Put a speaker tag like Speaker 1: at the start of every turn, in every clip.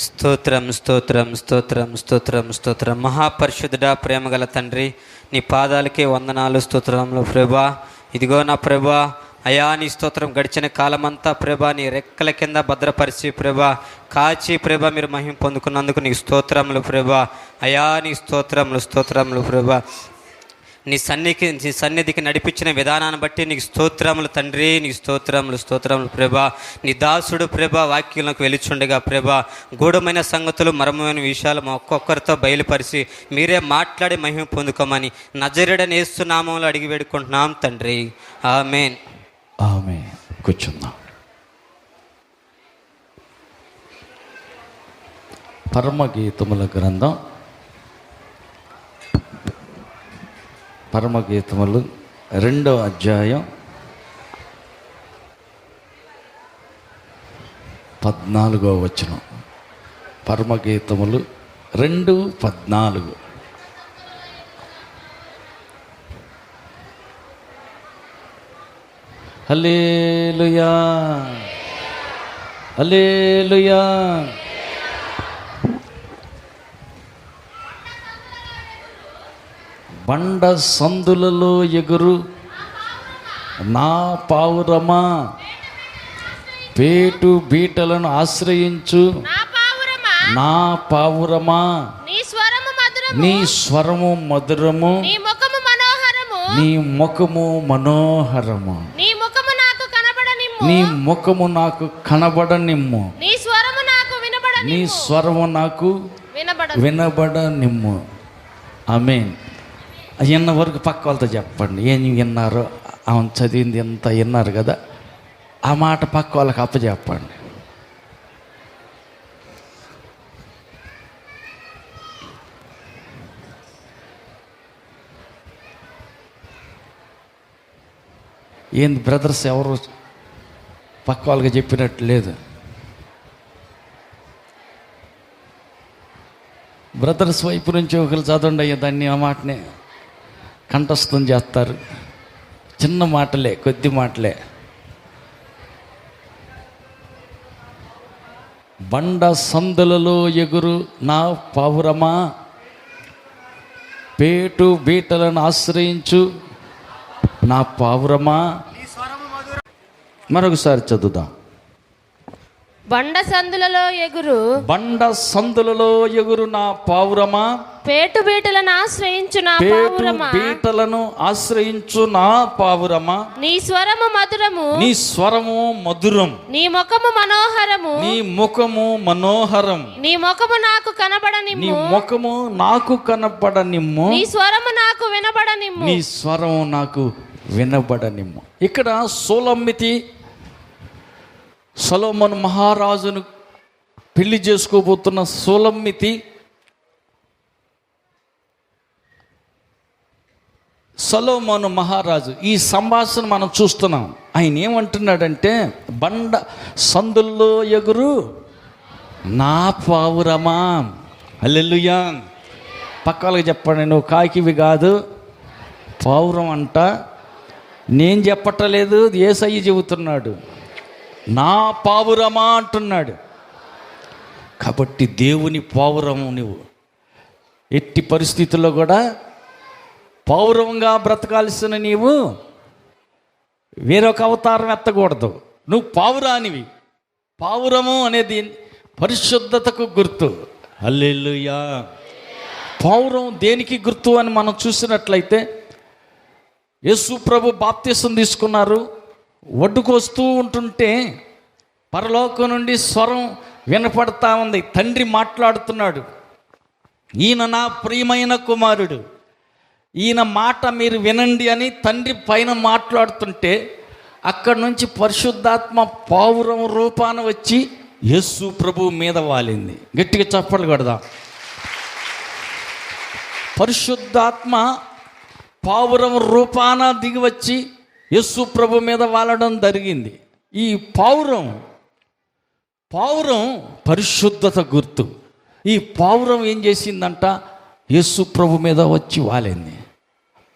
Speaker 1: స్తోత్రం స్తోత్రం స్తోత్రం స్తోత్రం స్తోత్రం. మహాపరిశుద్ధుడా, ప్రేమగల తండ్రి, నీ పాదాలకే వందనాలు స్తోత్రములు ప్రభా. ఇదిగో నా ప్రభా, అయా నీ స్తోత్రం. గడిచిన కాలమంతా ప్రభా నీ రెక్కల కింద భద్రపరిచి ప్రభా కాచి ప్రభా మీరు మహిమ పొందుకున్నందుకు నీకు స్తోత్రములు ప్రభా. అయా నీ స్తోత్రములు ప్రభా. నీ సన్నిధికి నడిపించిన విధానాన్ని బట్టి నీకు స్తోత్రములు తండ్రి, నీకు స్తోత్రములు ప్రభా. నీ దాసుడు ప్రభా వాక్యంలోకి వెలుచుండగా ప్రభా గూఢమైన సంగతులు మర్మమైన విషయాలు మా ఒక్కొక్కరితో బయలుపరిచి మీరే మాట్లాడి మహిమ పొందుకోమని నజరేయుడైన యేసు నామములో అడిగి వేడుకుంటున్నాం తండ్రి, ఆమేన్.
Speaker 2: ఆమేన్. కూర్చుందాం. పరమగీతముల గ్రంథం, పరమగీతములు 2వ అధ్యాయం 14వ వచనం. పరమగీతములు 2:14. హల్లెలూయా హల్లెలూయా. బండ సందులలో ఎగురు నా పావురమా, పేటు బీటలను ఆశ్రయించు నా పావురమా, నీ స్వరము మధురము, నీ ముఖము మనోహరము, నీ ముఖము నాకు కనబడనిమ్ము, నీ స్వరము నాకు వినబడనిమ్ము. ఆమేన్. విన్న వరకు పక్క వాళ్ళతో చెప్పండి. ఏం విన్నారో, ఆమె చదివింది ఎంత విన్నారు కదా, ఆ మాట పక్క వాళ్ళకి అప్పచెప్పండి. ఏంది బ్రదర్స్, ఎవరు పక్క వాళ్ళకి చెప్పినట్టు లేదు. బ్రదర్స్ వైపు నుంచి ఒకరు చదవండి అయ్యా దాన్ని, ఆ మాటనే కంఠస్థం చేస్తారు. చిన్న మాటలే, కొద్ది మాటలే. బండ సందులలో ఎగురు నా పావురమా, పేటు బీటలను ఆశ్రయించు నా పావురమా. మరొకసారి చదువుదాం.
Speaker 3: బండ సందులలో ఎగురు
Speaker 2: నా పావురమా,
Speaker 3: పేటు బీటలను ఆశ్రయించు నా పావురమా,
Speaker 2: బీటలను ఆశ్రయించు నా పావురమా.
Speaker 3: నీ స్వరము మధురము,
Speaker 2: నీ స్వరము మధురం,
Speaker 3: నీ ముఖము మనోహరము,
Speaker 2: నీ ముఖము మనోహరం,
Speaker 3: నీ ముఖము నాకు కనబడనిమ్ము,
Speaker 2: నీ ముఖము నాకు కనబడనిమ్ము,
Speaker 3: నీ స్వరము నాకు వినబడనిమ్ము,
Speaker 2: నీ స్వరము నాకు వినబడనిమ్ము. ఇక్కడ సూలమ్మితి సొలొమోను మహారాజును పెళ్లి చేసుకోబోతున్న సూలమ్మితి సొలొమోను మహారాజు ఈ సంభాషణ మనం చూస్తున్నాం. ఆయన ఏమంటున్నాడంటే, బండ సందుల్లో ఎగురు నా పావురమా. హల్లెలూయా. పక్కలకు చెప్పండి, నువ్వు కాకివి కాదు పావురం అంట. నేను చెప్పట్టలేదు, యేసయ్య చెబుతున్నాడు. నా పావురమా అంటున్నాడు. కాబట్టి దేవుని పావురము నువ్వు. ఎట్టి పరిస్థితుల్లో కూడా పావురంగా బ్రతకాల్సిన నీవు వేరొక అవతారం ఎత్తకూడదు. నువ్వు పావురానివి. పావురము అనేది పరిశుద్ధతకు గుర్తు. హల్లెలూయా. పావురం దేనికి గుర్తు అని మనం చూసినట్లయితే, యేసు ప్రభు బాప్తిసం తీసుకున్నారు. ఒడ్డుకు వస్తూ ఉంటుంటే పరలోకం నుండి స్వరం వినపడతా ఉంది. తండ్రి మాట్లాడుతున్నాడు, ఈయన నా ప్రియమైన కుమారుడు, ఈయన మాట మీరు వినండి అని తండ్రి పైన మాట్లాడుతుంటే, అక్కడి నుంచి పరిశుద్ధాత్మ పావురం రూపాన వచ్చి యేసు ప్రభు మీద వాలింది. గట్టిగా చప్పట్లు కొడదాం. పరిశుద్ధాత్మ పావురం రూపాన దిగి వచ్చి యేసు ప్రభు మీద వాలడం జరిగింది. ఈ పావురం పరిశుద్ధత గుర్తు. ఈ పావురం ఏం చేసిందంట, యేసు ప్రభు మీద వచ్చి వాలింది.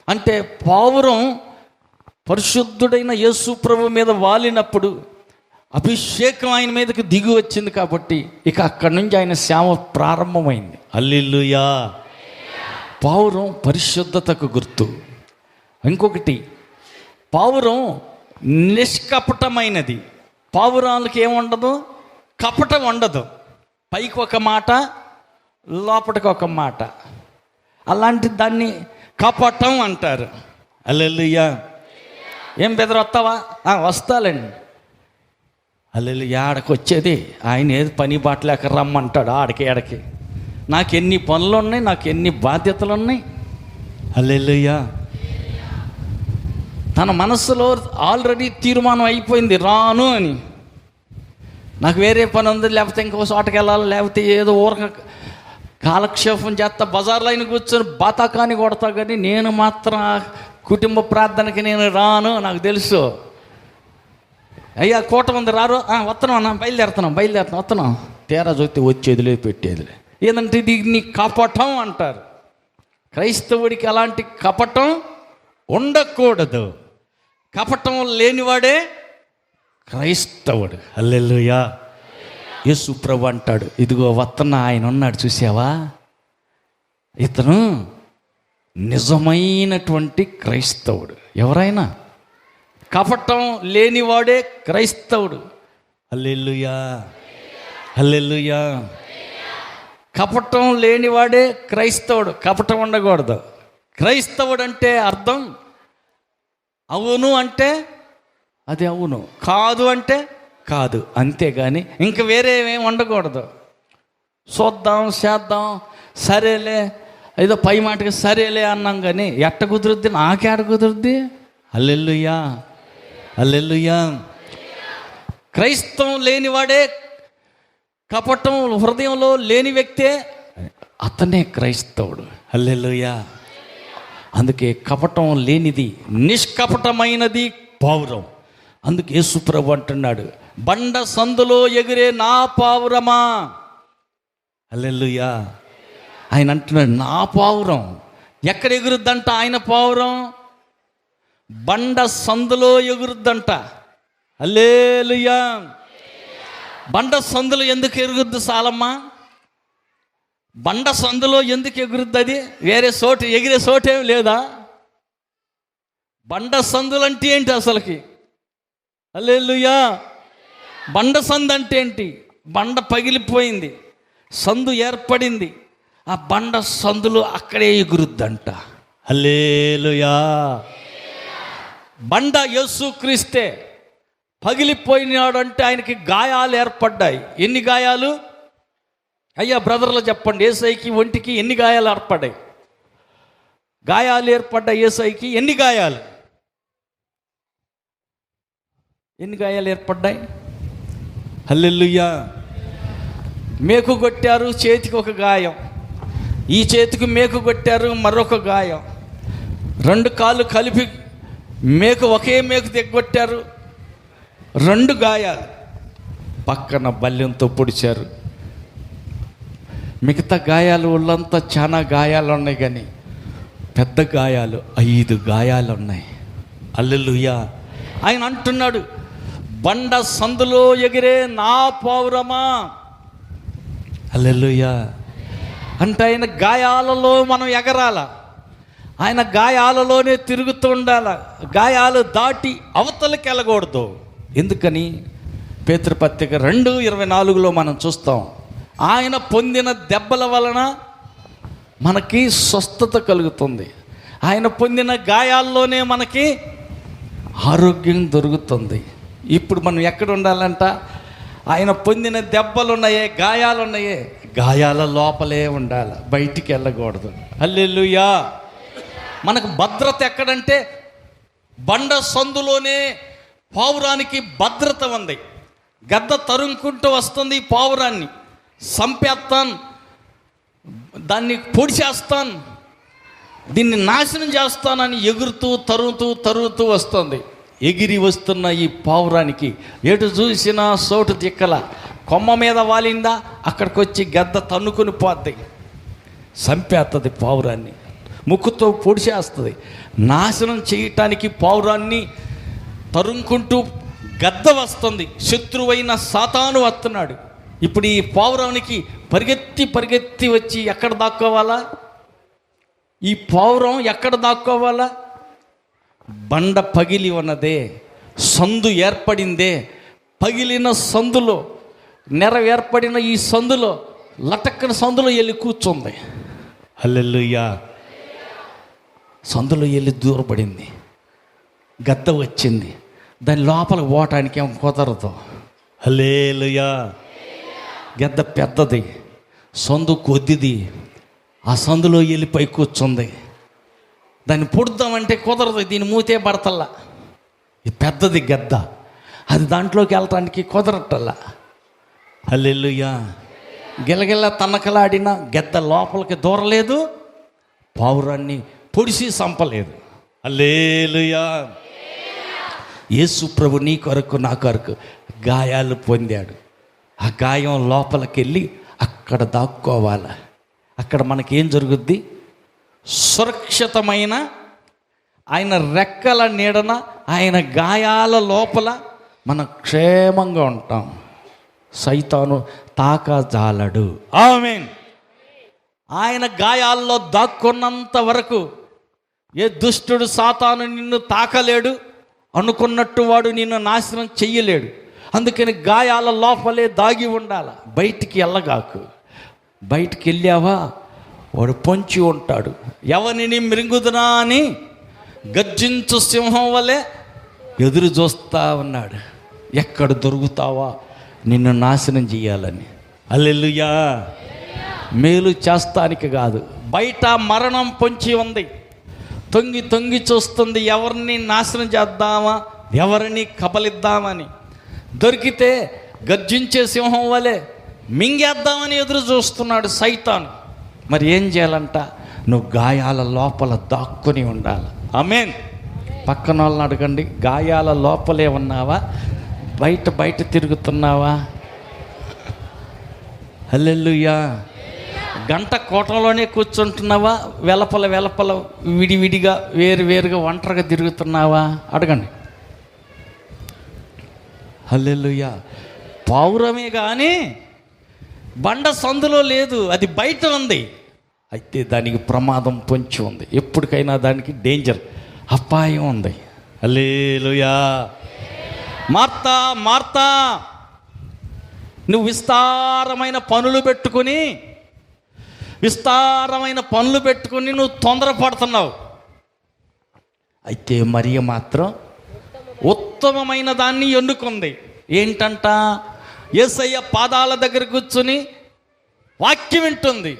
Speaker 2: అంటే పావురం పరిశుద్ధుడైన యేసు ప్రభు మీద వాలినప్పుడు అభిషేకం ఆయన మీదకి దిగి వచ్చింది కాబట్టి ఇక అక్కడి నుంచి ఆయన సేవ ప్రారంభమైంది. హల్లెలూయా. పావురం పరిశుద్ధతకు గుర్తు. ఇంకొకటి, పావురం నిష్కపటమైనది. పావురాలకి ఏముండదు, కపటం ఉండదు. పైకి ఒక మాట, లోపలికి ఒక మాట. అలాంటి దాన్ని కపటం అంటారు. హల్లెలూయా. ఏం బెదరు వస్తావా? వస్తాలండి. హల్లెలూయా. ఆడకి వచ్చేది ఆయన ఏది పని బాటలేక రమ్మంటాడు ఆడకి. నాకు ఎన్ని పనులు ఉన్నాయి, నాకు ఎన్ని బాధ్యతలు ఉన్నాయి. హల్లెలూయా. తన మనస్సులో ఆల్రెడీ తీర్మానం అయిపోయింది, రాను అని. నాకు వేరే పని ఉంది, లేకపోతే ఇంకో చోటకి వెళ్ళాలి, లేకపోతే ఏదో ఊరక కాలక్షేపం చేస్తా, బజార్లో అయిన కూర్చొని బాతాకాని కొడతా, కానీ నేను మాత్రం కుటుంబ ప్రార్థనకి నేను రాను. నాకు తెలుసు. అయ్యా కూటమి ఉంది, రారు. వస్తున్నాం అన్న, బయలుదేరుతున్నాం వస్తున్నాం. తేరా చూస్తే వచ్చేదిలే పెట్టేదిలే. ఏదంటే దీన్ని కపటం అంటారు. క్రైస్తవుడికి అలాంటి కపటం ఉండకూడదు. కపటం లేనివాడే క్రైస్తవుడు. హల్లెలూయా. యేసు ప్రభు అంటాడు, ఇదిగో వస్తున్న ఆయన ఉన్నాడు, చూసావా? ఇతను నిజమైనటువంటి క్రైస్తవుడు. ఎవరైనా కపటం లేనివాడే క్రైస్తవుడు. హల్లెలూయా. హల్లెలూయా. కపటం లేనివాడే క్రైస్తవుడు. కపటం ఉండకూడదు. క్రైస్తవుడు అంటే అర్థం అవును అంటే అది అవును, కాదు అంటే కాదు, అంతేగాని ఇంక వేరే ఏమేమి ఉండకూడదు. చూద్దాం, చేద్దాం, సరేలే, ఏదో పై మాటకి సరేలే అన్నాం, కానీ ఎట్ట కుదురుద్ది? నాకేడ కుదురుద్ది? హల్లెలూయా. హల్లెలూయా. క్రైస్తవం లేనివాడే, కపటం హృదయంలో లేని వ్యక్తే అతనే క్రైస్తవుడు. హల్లెలూయా. అందుకే కపటం లేనిది, నిష్కపటమైనది పావురం. అందుకే యేసు ప్రభు అంటున్నాడు, బండ సందులో ఎగిరే నా పావురమా. హల్లెలూయా. ఆయన అంటున్నాడు, నా పావురం. ఎక్కడ ఎగురుద్దంట ఆయన పావురం? బండ సందులో ఎగురుద్దంట. హల్లెలూయా. బండ సందులో ఎందుకు ఎగురుద్ది సాలమ్మ? బండ సందులో ఎందుకు ఎగురుద్ది? అది వేరే చోటు ఎగిరే చోటేం లేదా? బండ సందులు అంటే ఏంటి అసలుకి? హల్లెలూయా. బండ సందు అంటే ఏంటి? బండ పగిలిపోయింది, సందు ఏర్పడింది, ఆ బండ సందులో అక్కడే ఎగురుద్దంట. హల్లెలూయా. బండ యేసుక్రీస్తే. పగిలిపోయినాడు అంటే ఆయనకి గాయాలు ఏర్పడ్డాయి. ఎన్ని గాయాలు? అయ్యా బ్రదర్లు చెప్పండి, యేసయ్యకి ఒంటికి ఎన్ని గాయాలు ఏర్పడ్డాయి? గాయాలు ఏర్పడ్డాయి యేసయ్యకి. ఎన్ని గాయాలు? ఎన్ని గాయాలు ఏర్పడ్డాయి? హల్లెలూయా. మేకు కొట్టారు, చేతికి ఒక గాయం. ఈ చేతికి మేకు కొట్టారు, మరొక గాయం. రెండు కాళ్ళు కలిపి మేకు, ఒకే మేకు దిగ్గొట్టారు, రెండు గాయాలు. పక్కన బల్యంతో పొడిచారు. మిగతా గాయాలు ఒళ్ళంతా చాలా గాయాలు ఉన్నాయి, కానీ పెద్ద గాయాలు 5 గాయాలు ఉన్నాయి. హల్లెలూయా. ఆయన అంటున్నాడు, బండ సందులో ఎగిరే నా పావురమా. హల్లెలూయా. అంటే ఆయన గాయాలలో మనం ఎగరాల, ఆయన గాయాలలోనే తిరుగుతూ ఉండాల. గాయాలు దాటి అవతలకి వెళ్ళకూడదు. ఎందుకని? పేతురుపత్రిక 2:24 మనం చూస్తాం, ఆయన పొందిన దెబ్బల వలన మనకి స్వస్థత కలుగుతుంది. ఆయన పొందిన గాయాల్లోనే మనకి ఆరోగ్యం దొరుకుతుంది. ఇప్పుడు మనం ఎక్కడ ఉండాలంట? ఆయన పొందిన దెబ్బలు ఉన్నాయే, గాయాలు ఉన్నాయే, గాయాల లోపలే ఉండాలి, బయటికి వెళ్ళకూడదు. హల్లెలూయా. మనకు భద్రత ఎక్కడంటే బండ సందులోనే. పావురానికి భద్రత ఉంది. గద్ద తరుముకుంటూ వస్తుంది, పావురాన్ని సంపేస్తాను, దాన్ని పొడిచేస్తాను, దీన్ని నాశనం చేస్తానని ఎగురుతూ తరుగుతూ వస్తుంది. ఎగిరి వస్తున్న ఈ పావురానికి ఎటు చూసినా సోటు దిక్కల. కొమ్మ మీద వాలిందా, అక్కడికి వచ్చి గద్ద తన్నుకుని పోద్ది, సంపేస్తుంది పావురాన్ని, ముక్కుతో పొడిచేస్తుంది. నాశనం చేయటానికి పావురాన్ని తరుముకుంటూ గద్ద వస్తుంది, శత్రువైన సాతాను వస్తున్నాడు. ఇప్పుడు ఈ పావురానికి పరిగెత్తి వచ్చి ఎక్కడ దాక్కోవాలా? ఈ పావురం ఎక్కడ దాక్కోవాలా? బండ పగిలి ఉన్నదే, సందు ఏర్పడిందే, పగిలిన సందులో, నెర ఏర్పడిన ఈ సందులో, లటక్కన సందులో వెళ్ళి కూర్చుంది. హల్లెలూయా. సందులో వెళ్ళి దూరపడింది, గద్ద వచ్చింది, దాని లోపలికి పోవటానికి ఏం కుదరదు. హల్లెలూయా. గద్ద పెద్దది, సందు కొద్దిది, ఆ సందులో వెళ్ళి పై కూర్చుంది. దాన్ని పొడుద్దామంటే కుదరదు, దీని మూతే పడతల్లా. ఇది పెద్దది గద్ద, అది దాంట్లోకి వెళ్ళటానికి కుదరటల్లా. హల్లెలూయా. గిలగిల తన్నకలాడిన గద్ద లోపలికి దూరలేదు, పావురాన్ని పొడిసి చంపలేదు. హల్లెలూయా. యేసు ప్రభు నీ కొరకు నా కొరకు గాయాలు పొందాడు. ఆ గాయం లోపలికి వెళ్ళి అక్కడ దాక్కోవాలి. అక్కడ మనకేం జరుగుద్ది? సురక్షితమైన ఆయన రెక్కల నీడన, ఆయన గాయాల లోపల మనం క్షేమంగా ఉంటాం. సైతాను తాకజాలడు. ఆమేన్. ఆయన గాయాల్లో దాక్కున్నంత వరకు ఏ దుష్టుడు సాతాను నిన్ను తాకలేడు, అనుకున్నట్టు వాడు నిన్ను నాశనం చెయ్యలేడు. అందుకని గాయాల లోపలే దాగి ఉండాలి, బయటికి వెళ్ళగాకు. బయటికి వెళ్ళావా వాడు పొంచి ఉంటాడు. ఎవరిని మృంగుదునా అని గర్జించు సింహం వలె ఎదురు చూస్తా ఉన్నాడు, ఎక్కడ దొరుకుతావా నిన్ను నాశనం చేయాలని. హల్లెలూయా. మేలు చేస్తానికి కాదు, బయట మరణం పొంచి ఉంది, తొంగి చూస్తుంది, ఎవరిని నాశనం చేద్దామా, ఎవరిని కబలిద్దామని. దొరికితే గర్జించే సింహం వలె మింగేద్దామని ఎదురు చూస్తున్నాడు సైతాను. మరి ఏం చేయాలంట? నువ్వు గాయాల లోపల దాక్కుని ఉండాలి. ఆమేన్. పక్కన వాళ్ళని అడగండి, గాయాల లోపలే ఉన్నావా, బయట తిరుగుతున్నావా? హల్లెలూయా. గంట కోటలోనే కూర్చుంటున్నావా, వెలపల విడివిడిగా వేరుగా ఒంటరిగా తిరుగుతున్నావా? అడగండి. హల్లెలూయా. పావురమే కానీ బండ సందులో లేదు, అది బయట ఉంది. అయితే దానికి ప్రమాదం పొంచి ఉంది, ఎప్పటికైనా దానికి డేంజర్, అపాయం ఉంది. హల్లెలూయా. మార్తా, నువ్వు విస్తారమైన పనులు పెట్టుకుని నువ్వు తొందరపడుతున్నావు. అయితే మరియ మాత్రం ఉత్తమమైన దాన్ని ఎన్నుకుంది. ఏంటంట? యేసయ్య పాదాల దగ్గర కూర్చుని వాక్యం వింటుంది.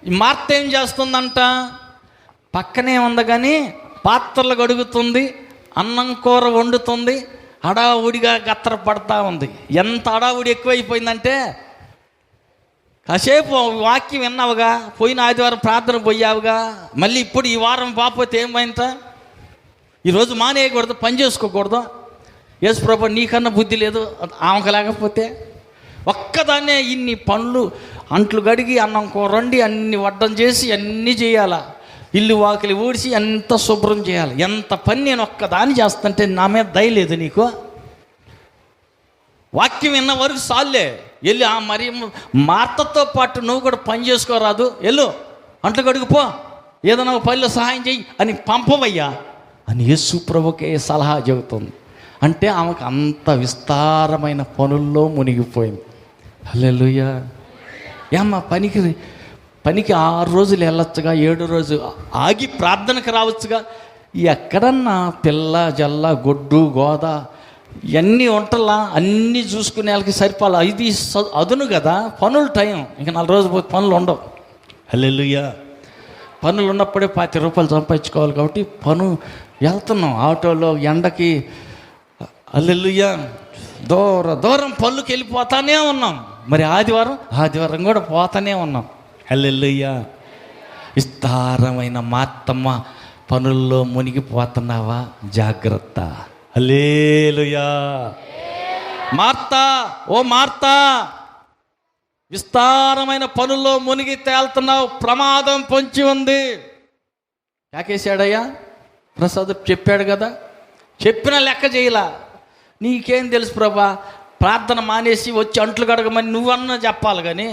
Speaker 2: ఈ మార్త ఏం చేస్తుందంట? పక్కనే ఉంది కానీ పాత్రలు కడుగుతుంది, అన్నం కూర వండుతుంది, హడావుడిగా గత్తర పడతా ఉంది. ఎంత హడావుడి ఎక్కువైపోయిందంటే, కాసేపు వాక్యం విన్నావుగా, పోయిన ఆదివారం ప్రార్థన పోయావుగా, మళ్ళీ ఇప్పుడు ఈ వారం పాపోతే ఏమైంత? ఈరోజు మానేయకూడదు, పని చేసుకోకూడదు. యేసు ప్రభు నీకన్నా బుద్ధి లేదు ఆమెకు లేకపోతే? ఒక్కదాన్నే ఇన్ని పనులు, అంట్లు గడిగి అన్నం కూర వండి అన్ని వడ్డం చేసి అన్నీ చేయాలా, ఇల్లు వాకిలి ఊడిసి ఎంత శుభ్రం చేయాలి, ఎంత పని నేను ఒక్కదాన్ని చేస్తుంటే నా మీద దయ లేదు నీకు? వాక్యం విన్న వరకు సాల్లే, వెళ్ళి మరి మార్తతో పాటు నువ్వు కూడా పని చేసుకోరాదు, వెళ్ళు అంట్లు గడుగుపో, ఏదైనా ఒక పనిలో సహాయం చెయ్యి అని పంపవయ్యా అని యేసు ప్రభుకే సలహా చెబుతుంది. అంటే ఆమెకు అంత విస్తారమైన పనుల్లో మునిగిపోయింది. హల్లెలూయా. ఏమ్మా పనికి 6 రోజులు వెళ్ళొచ్చుగా, 7 రోజు ఆగి ప్రార్థనకు రావచ్చుగా. ఎక్కడన్నా పిల్ల జల్ల గొడ్డు గోద ఇవన్నీ వంటలా అన్నీ చూసుకునే వాళ్ళకి సరిపాలా. ఇది అదును కదా, పనులు టైం, ఇంకా 4 రోజులు పోతే పనులు ఉండవు. హల్లెలూయా. పనులు ఉన్నప్పుడే 50 రూపాయలు సంపాదించుకోవాలి కాబట్టి వెళ్తున్నాం ఆటోలో ఎండకి. హల్లెలూయా. దూరం పనులకు వెళ్ళిపోతానే ఉన్నాం. మరి ఆదివారం కూడా పోతానే ఉన్నాం. హల్లెలూయా. విస్తారమైన మార్తమ్మ పనుల్లో మునిగిపోతున్నావా? జాగ్రత్త. హల్లెలూయా. మార్తా, విస్తారమైన పనుల్లో మునిగి తేలుతున్నావు, ప్రమాదం పొంచి ఉంది. కాకేశాడయ్యా ప్రసాద్ చెప్పాడు కదా, చెప్పిన లెక్క చేయలా. నీకేం తెలుసు ప్రభా, ప్రార్థన మానేసి వచ్చి అంట్లు కడగమని నువ్వన్నా చెప్పాలి, కానీ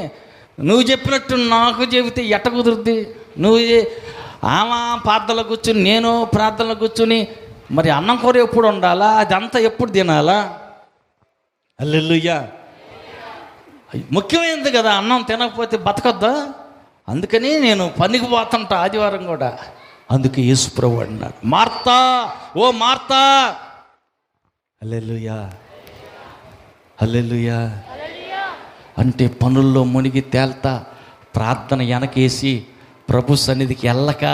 Speaker 2: నువ్వు చెప్పినట్టు నాకు చెబితే ఎట్ట కుదురుద్ది? ఆమె ప్రార్థనలో కూర్చుని నేను ప్రార్థనలో కూర్చుని మరి అన్నం కూర ఎప్పుడు ఉండాలా? అదంతా ఎప్పుడు తినాలా? హల్లెలూయా. ముఖ్యమైనది కదా, అన్నం తినకపోతే బతకద్దా? అందుకని నేను పనికి పోతుంటా ఆదివారం కూడా. అందుకే యేసు ప్రభు అన్నాడు, మార్తా, ఓ మార్తా. హల్లెలూయా, హల్లెలూయా. అంటే పనుల్లో మునిగి తేల్తా, ప్రార్థన వెనకేసి ప్రభు సన్నిధికి వెళ్ళక,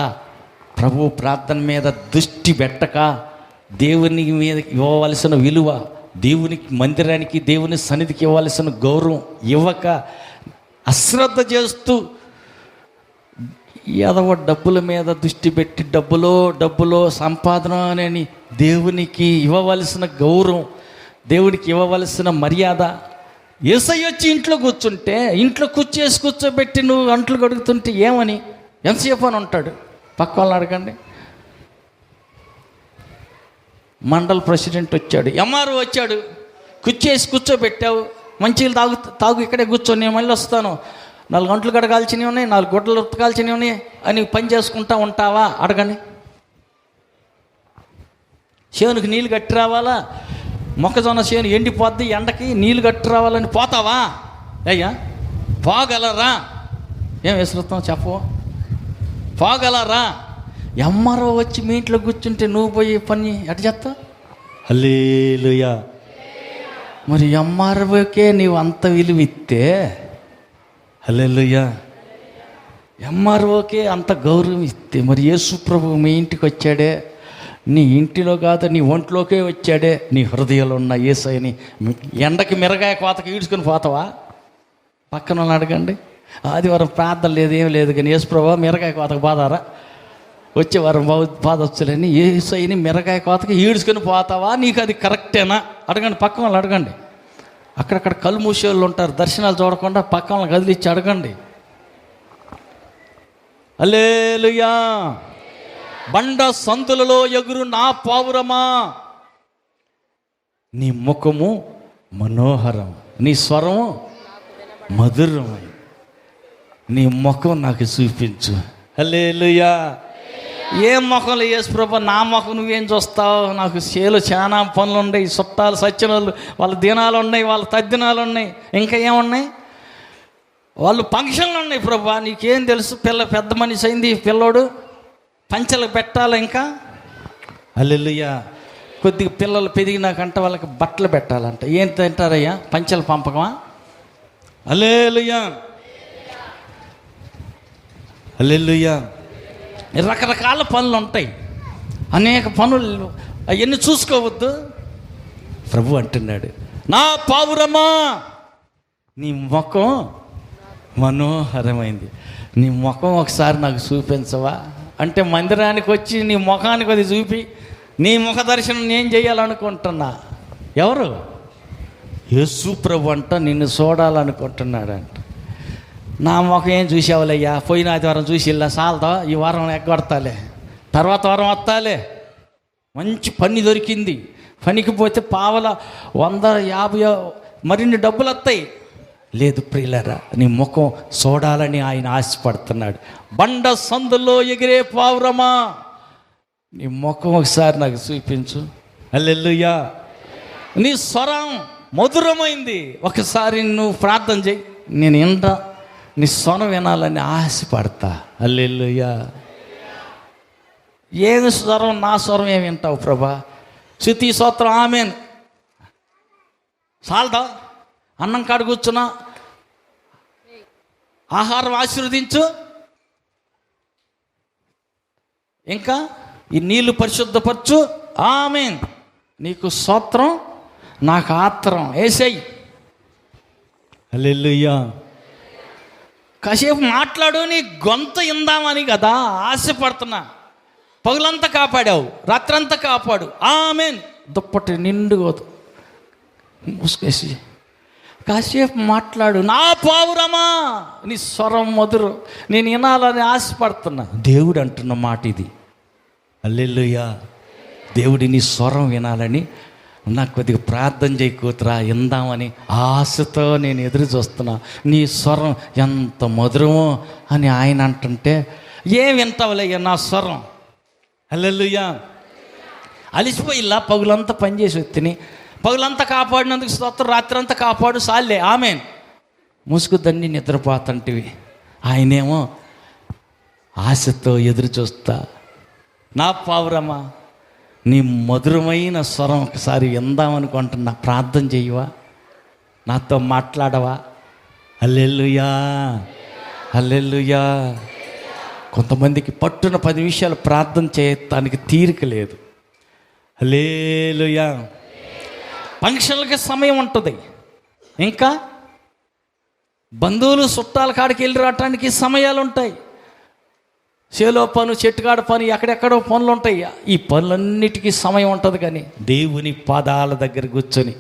Speaker 2: ప్రభు ప్రార్థన మీద దృష్టి పెట్టక, దేవుని మీద ఇవ్వవలసిన విలువ, దేవునికి మందిరానికి దేవుని సన్నిధికి ఇవ్వాల్సిన గౌరవం ఇవ్వక అశ్రద్ధ చేస్తూ ఎదవ డబ్బుల మీద దృష్టి పెట్టి డబ్బులో సంపాదన అని దేవునికి ఇవ్వవలసిన గౌరవం, దేవునికి ఇవ్వవలసిన మర్యాద. యేసయ్య వచ్చి ఇంట్లో కూర్చుంటే, ఇంట్లో కూర్చోబెట్టి నువ్వు అంట్లు కడుగుతుంటే ఏమని ఎంతసేపు అని ఉంటాడు? పక్క వాళ్ళని అడగండి. మండల్ ప్రెసిడెంట్ వచ్చాడు, ఎంఆర్ఓ వచ్చాడు, కూర్చోబెట్టావు, మంచిగా తాగు ఇక్కడే కూర్చొని నేను మళ్ళీ వస్తాను, 4 గంటలు కడగాల్సినవి ఉన్నాయి, 4 గుడ్డలు ఉతకాల్సినవి ఉన్నాయి అని పని చేసుకుంటా ఉంటావా? అడగండి. చేనుకి నీళ్ళు కట్టి రావాలా? మొక్కజొన్న చేను ఎండిపోద్ది, ఎండకి నీళ్ళు కట్టి రావాలని పోతావా? అయ్యా పోగలరా? ఏం విసురుతావు చెప్పు, పోగలరా? ఎమ్మరో వచ్చి మీ ఇంట్లో కూర్చుంటే నువ్వు పోయి పని ఎట్ట చేస్తావు? హల్లెలూయా. మరి ఎమ్మరోకే నీవు అంత విలువ ఇస్తే, హల్లెలూయా, ఎంఆర్ఓకే అంత గౌరవం ఇస్తే, మరి యేసు ప్రభు మీ ఇంటికి వచ్చాడే, నీ ఇంటిలో కాదు నీ ఒంట్లోకే వచ్చాడే, నీ హృదయంలో ఉన్న యేసయ్యని ఎండకి మిరగాయ కోతకి ఈడ్చుకొని పోతావా? పక్కన వాళ్ళని అడగండి. ఆదివారం ప్రార్థన లేదు, ఏం లేదు, కానీ యేసు ప్రభు మిరగాయ కోతకు బాధారా? వచ్చేవారం బాధొచ్చులేని యేసయ్యని మిరగాయ కోతకి ఈడ్చుకొని పోతావా? నీకు అది కరెక్టేనా? అడగండి, పక్కన వాళ్ళు అడగండి. అక్కడక్కడ కళ్ళు మూసే వాళ్ళు ఉంటారు, దర్శనాలు చూడకుండా పక్కన వాళ్ళని కదిలిచ్చి అడగండి. హల్లెలూయా. బండ సందులలో ఎగురు నా పావురమా, నీ ముఖము మనోహరం, నీ స్వరము మధురమై, నీ ముఖం నాకు చూపించు. హల్లెలూయా. ఏ ముఖంలో యేసు ప్రభు, నా ముఖం నువ్వేం చూస్తావు? నాకు చేలు చాలా పనులు ఉన్నాయి, చుట్టాలు సచ్చినోళ్ళు వాళ్ళ దినాలు ఉన్నాయి, వాళ్ళ తద్దినాలు ఉన్నాయి, ఇంకా ఏమున్నాయి, వాళ్ళు ఫంక్షన్లు ఉన్నాయి. ప్రభు నీకేం తెలుసు? పెద్ద మనిషి అయింది పిల్లోడు, పంచెలు పెట్టాలి ఇంకా. హల్లెలూయా. కొద్దిగా పిల్లలు పెరిగినాకంట వాళ్ళకి బట్టలు పెట్టాలంట. ఏం తింటారయ్యా? పంచెల పంపకమా? హల్లెలూయా, హల్లెలూయా. రకరకాల పనులు ఉంటాయి, అనేక పనులు, అవన్నీ చూసుకోవద్దు. ప్రభు అంటున్నాడు, నా పావురమా, నీ ముఖం మనోహరమైంది, నీ ముఖం ఒకసారి నాకు చూపించవా? అంటే మందిరానికి వచ్చి నీ ముఖానికి అది చూపి నీ ముఖ దర్శనం నేను చేయాలనుకుంటున్నా. ఎవరు? యేసు ప్రభు అంట నిన్ను చూడాలనుకుంటున్నాడంట. నా ముఖం ఏం చూసావులయ్యా, పోయిన ఆదివారం చూసి ఇలా చాలదా, ఈ వారం ఎగ్గొడతాలే, తర్వాత వారం వస్తాలే, మంచి పని దొరికింది, పనికి పోతే పావల 150 మరిన్ని డబ్బులు వస్తాయి. లేదు ప్రియులరా, నీ ముఖం చూడాలని ఆయన ఆశపడుతున్నాడు. బండ సందులో ఎగిరే పావురమా, నీ ముఖం ఒకసారి నాకు చూపించు. హల్లెలూయా. నీ స్వరం మధురమైంది, ఒకసారి నువ్వు ప్రార్థన చేయి, నేను వింటా, నీ స్వరం వినాలని ఆశపడతా. హల్లెలూయా. ఏమి స్వరం? నా స్వరం ఏమి వింటావు ప్రభా? స్తుతి స్తోత్రం ఆమేన్. చాలదా? అన్నం కాడ కూర్చున్నా, ఆహారం ఆశీర్వదించు, ఇంకా ఈ నీళ్లు పరిశుద్ధపరచు, ఆమేన్. నీకు స్తోత్రం, నాకు ఆత్రం, ఏసై. హల్లెలూయా. కాసేపు మాట్లాడు, నీ గొంతు ఇందామని కదా ఆశపడుతున్నా. పగులంతా కాపాడావు, రాత్రంతా కాపాడు, ఆమేన్. దుప్పటి నిండుగా మూసుకేసి కాసేపు మాట్లాడు. నా పావురమా, నీ స్వరం మధురం, నేను వినాలని ఆశపడుతున్నా. దేవుడు అంటున్న మాట ఇది. హల్లెలూయా. దేవుడి నీ స్వరం వినాలని నాకు కొద్దిగా ప్రార్థన చేయి కూతురా ఇందామని ఆశతో నేను ఎదురు చూస్తున్నా. నీ స్వరం ఎంత మధురమో అని ఆయన అంటుంటే ఏం వింటావులయ్యా నా స్వరం. హల్లెలూయా. అలిసిపోయిల్లా పగులంతా పనిచేసి వచ్చినాయి. పగులంతా కాపాడినందుకు స్తోత్రం, రాత్రి అంతా కాపాడు సాలే ఆమెన్. ముసుగుదన్ని నిద్రపోతంటివి. ఆయనేమో ఆశతో ఎదురు చూస్తా. నా పావురమ్మా, నీ మధురమైన స్వరం ఒకసారి విందామనుకుంటున్నా, ప్రార్థన చేయవా, నాతో మాట్లాడవా? హల్లెలూయా, హల్లెలూయా. కొంతమందికి పట్టున 10 నిమిషాలు ప్రార్థన చేయటానికి తీరిక లేదు. హల్లెలూయా. ఫంక్షన్లకి సమయం ఉంటుంది, ఇంకా బంధువులు చుట్టాల కాడికి వెళ్ళి రావటానికి సమయాలు ఉంటాయి. చేలో పను, చెట్టుకాడ పని, ఎక్కడెక్కడో పనులు ఉంటాయి. ఈ పనులన్నిటికీ సమయం ఉంటుంది. కానీ దేవుని పాదాల దగ్గర కూర్చొని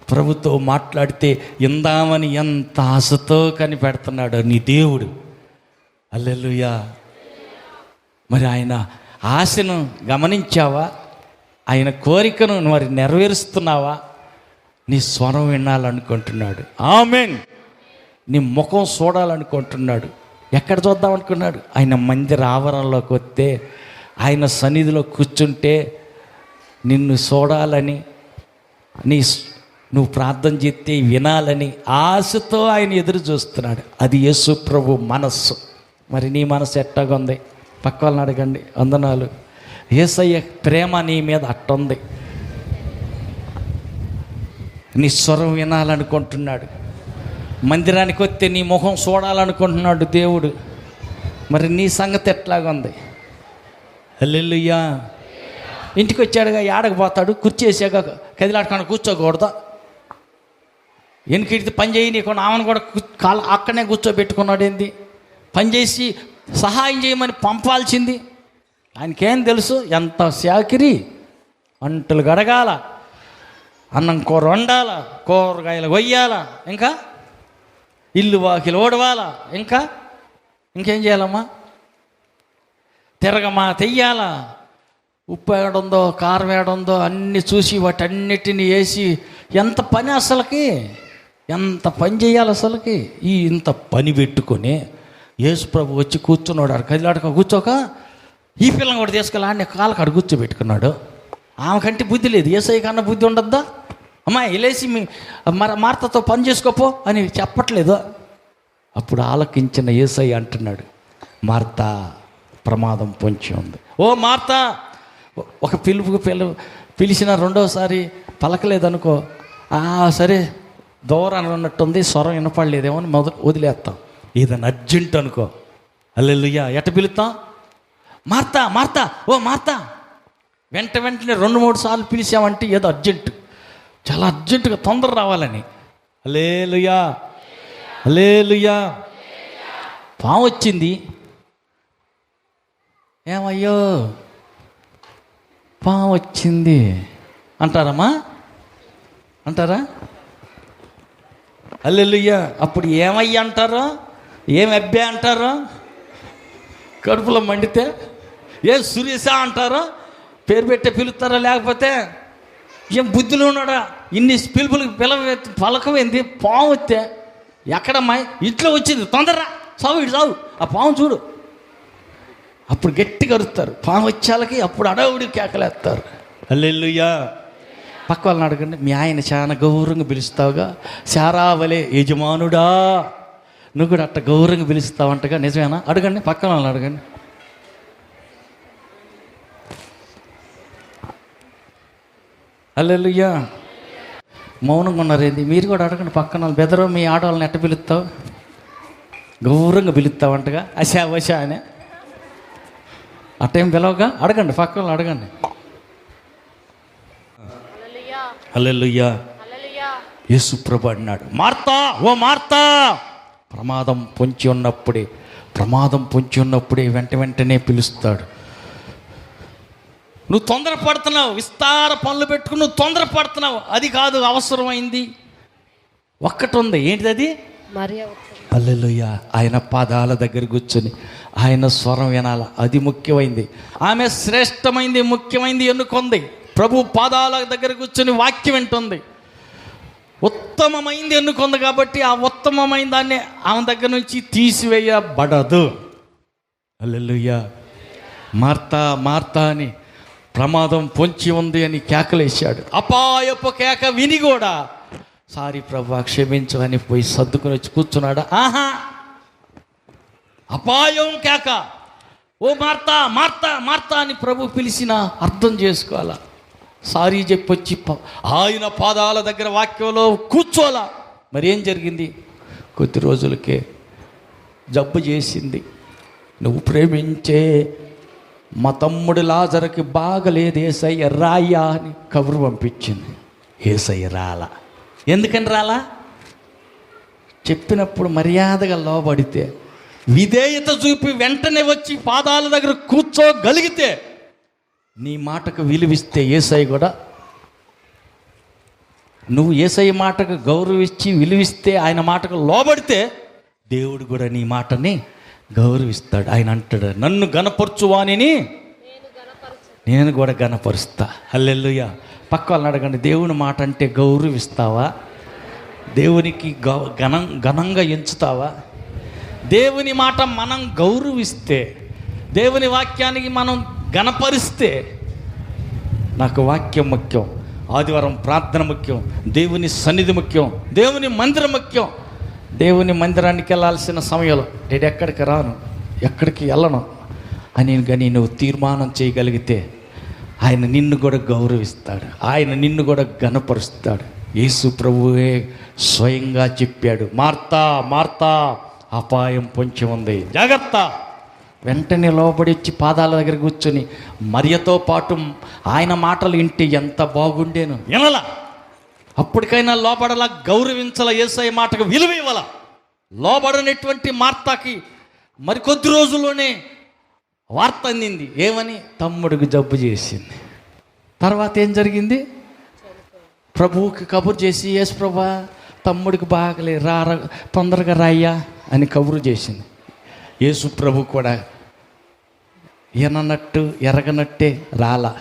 Speaker 2: ప్రభుతో మాట్లాడితే ఇందామని ఎంత ఆశతో కనిపెడుతున్నాడు నీ దేవుడు. హల్లెలూయా. మరి ఆయన ఆశను గమనించావా? ఆయన కోరికను మరి నెరవేరుస్తున్నావా? నీ స్వరం వినాలనుకుంటున్నాడు. ఆమేన్. నీ ముఖం చూడాలనుకుంటున్నాడు. ఎక్కడ చూద్దాం అనుకున్నాడు? ఆయన మందిర ఆవరణలోకి వస్తే, ఆయన సన్నిధిలో కూర్చుంటే నిన్ను చూడాలని, నువ్వు ప్రార్థన చేస్తే వినాలని ఆశతో ఆయన ఎదురు చూస్తున్నాడు. అది యేసు ప్రభు మనస్సు. మరి నీ మనసు ఎట్టగా ఉంది? పక్క వాళ్ళని అడగండి. వందనాలు. యేసయ్య ప్రేమ నీ మీద అట్టుంది. నీ స్వరం వినాలనుకుంటున్నాడు. మందిరానికి వస్తే నీ ముఖం చూడాలనుకుంటున్నాడు దేవుడు. మరి నీ సంగతి ఎట్లాగా ఉంది? హల్లెలూయా. ఇంటికి వచ్చాడుగా, ఏడకు పోతాడు, కుర్చేసాక కదిలాడుకొని కూర్చోకూడదా? వెనుకడితే పని చేయి నీకు, ఆమెను కూడా అక్కడనే కూర్చోబెట్టుకున్నాడు. ఏంది పని చేసి సహాయం చేయమని పంపాల్సింది. ఆయనకేం తెలుసు? ఎంత శాకిరి, అంటులు గడగాల, అన్నం కూర వండాల, కూరగాయలు కొయ్యాల, ఇంకా ఇల్లు వాకిలు ఓడవాలా, ఇంకేం చేయాలమ్మా? తిరగమా తెయ్యాలా, ఉప్పు ఏడుందో కారం ఏడుందో అన్నీ చూసి వాటన్నిటిని వేసి ఎంత పని అసలుకి, ఎంత పని చేయాలి అసలుకి. ఇంత పని పెట్టుకొని యేసు ప్రభు వచ్చి కూర్చున్నాడు. కదిలాడక కూర్చోక ఈ పిల్లని కూడా తీసుకెళ్ళి ఆడిని కాళ్ళకాడ కూర్చోబెట్టుకున్నాడు. ఆమెకంటే బుద్ధి లేదు, యేసయ్య కన్నా బుద్ధి ఉండద్దా? అమ్మా వెళ్ళేసి మార్తతో పని చేసుకోపో అని చెప్పట్లేదు. అప్పుడు ఆలకించిన యేసయ్య అంటున్నాడు, మార్తా ప్రమాదం పొంచి ఉంది. ఓ మార్తా, ఒక పిలిచిన రెండోసారి పలకలేదనుకో, సరే దూరాన్ని ఉన్నట్టుంది, స్వరం వినపడలేదేమో అని వదిలేస్తాం. ఏదైనా అర్జెంట్ అనుకో, హల్లెలూయా, ఎట్ట పిలుస్తాం? మార్తా, మార్తా, ఓ మార్తా. వెంటనే 2-3 సార్లు పిలిచామంటే ఏదో అర్జెంటు, చాలా అర్జెంటుగా తొందర రావాలని. హల్లెలూయా, హల్లెలూయా. పాము వచ్చింది. ఏమయ్యో పాము వచ్చింది అంటారమ్మా? అంటారా? హల్లెలూయా. అప్పుడు ఏమయ్యా అంటారో, ఏం అబ్బే అంటారో, కడుపులో మండితే ఏం సురేశా అంటారో, పేరు పెట్టే పిలుస్తారా? లేకపోతే ఏం బుద్ధులు ఉన్నాడా? ఇన్ని పిలుపులకు పలకమైంది. పాము వస్తే ఎక్కడమ్మా? ఇంట్లో వచ్చింది, తొందరరా సావు, ఇటు సావు, ఆ పాము చూడు. అప్పుడు గట్టిగా అరుస్తారు పాము వచ్చాలకి. అప్పుడు అడవుడి కేకలేస్తారు. హల్లెలూయా. పక్క వాళ్ళని అడగండి, మీ ఆయన చాలా గౌరవంగా పిలుస్తావుగా, శారావలే యజమానుడా, నువ్వు కూడా అట్ట గౌరవంగా పిలుస్తావంటగా, నిజమేనా? అడగండి, పక్కన వాళ్ళని అడగండి. హల్లెలూయా. మౌనంగా ఉన్నారేంది? మీరు కూడా అడగండి పక్కన వాళ్ళు. బెదరో మీ ఆడవాళ్ళని ఎట్ట పిలుస్తావు? గౌరవంగా పిలుస్తావంటగా, అశా వశా అనే అట్టేం పిలవగా. అడగండి, పక్కన వాళ్ళు అడగండి. హల్లెలూయా. యేసు ప్రభు అన్నాడు, మార్తా, ఓ మార్తా, ప్రమాదం పొంచి ఉన్నప్పుడే వెంటనే పిలుస్తాడు. నువ్వు తొందరపడుతున్నావు, విస్తార పనులు పెట్టుకుని నువ్వు తొందరపడుతున్నావు. అది కాదు అవసరమైంది, ఒక్కటి ఉంది. ఏంటిది అది? హల్లెలూయా. ఆయన పాదాల దగ్గర కూర్చొని ఆయన స్వరం వినాల, అది ముఖ్యమైంది. ఆమె శ్రేష్టమైంది, ముఖ్యమైంది ఎన్నుకుంది. ప్రభు పాదాల దగ్గర కూర్చొని వాక్యం వింటుంది. ఉత్తమమైంది ఎన్నుకుంది కాబట్టి ఆ ఉత్తమమైన దాన్ని ఆమె దగ్గర నుంచి తీసివేయబడదు. హల్లెలూయా. మార్తా మార్తా అని ప్రమాదం పొంచి ఉంది అని కేకలేశాడు. అపాయపు కేక విని కూడా సారీ ప్రభు క్షమించు అని పోయి సర్దుకుని వచ్చి కూర్చున్నాడా? ఆహా, అపాయం కేక. ఓ మార్తా మార్తా మార్తా అని ప్రభు పిలిచినా అర్థం చేసుకోవాలా. సారీ చెప్పొచ్చి ఆయన పాదాల దగ్గర వాక్యంలో కూర్చోలా. మరి ఏం జరిగింది? కొద్ది రోజులకే జబ్బు చేసింది. నువ్వు ప్రేమించే మా తమ్ముడు లాజరుకి బాగలేదు, యేసయ్య రాయ్యా అని కబురు పంపించింది. యేసయ్య రాలా. ఎందుకని రాలా? చెప్పినప్పుడు మర్యాదగా లోబడితే, విధేయత చూపి వెంటనే వచ్చి పాదాల దగ్గర కూర్చోగలిగితే, నీ మాటకు విలువిస్తే యేసయ్య కూడా, నువ్వు యేసయ్య మాటకు గౌరవించి విలువిస్తే, ఆయన మాటకు లోబడితే దేవుడు కూడా నీ మాటని గౌరవిస్తాడు. ఆయన అంటాడు, నన్ను గణపరచువానిని నేను కూడా గణపరుస్తా. హల్లెలూయా. పక్క వాళ్ళని అడగండి, దేవుని మాట అంటే గౌరవిస్తావా? దేవునికి ఘనంగా ఎంచుతావా? దేవుని మాట మనం గౌరవిస్తే, దేవుని వాక్యానికి మనం గణపరిస్తే, నాకు వాక్యం ముఖ్యం, ఆదివారం ప్రార్థన ముఖ్యం, దేవుని సన్నిధి ముఖ్యం, దేవుని మందిరం ముఖ్యం. దేవుని మందిరానికి వెళ్ళాల్సిన సమయంలో నేను ఎక్కడికి రాను, ఎక్కడికి వెళ్ళను అని కానీ నువ్వు తీర్మానం చేయగలిగితే ఆయన నిన్ను కూడా గౌరవిస్తాడు, ఆయన నిన్ను కూడా ఘనపరుస్తాడు. యేసు ప్రభువే స్వయంగా చెప్పాడు, మార్తా మార్తా అపాయం పొంచి ఉంది, జాగ్రత్త. వెంటనే లోబడి వచ్చి పాదాల దగ్గర కూర్చొని మరియతో పాటు ఆయన మాటలు వింటే ఎంత బాగుండేను. వినలా, అప్పటికైనా లోబడలా, గౌరవించాల, యేసయ్య మాటకు విలువ ఇవ్వాల. లోబడనటువంటి మార్తాకి మరికొద్ది రోజుల్లోనే వార్త అందింది. ఏమని? తమ్ముడికి జబ్బు చేసింది. తర్వాత ఏం జరిగింది? ప్రభువుకి కబురు చేసి, యేసు ప్రభా తమ్ముడికి బాగలే, తొందరగా రాయ్యా అని కబురు చేసింది. యేసు ప్రభు కూడా విననట్టు ఎరగనట్టే రాలా.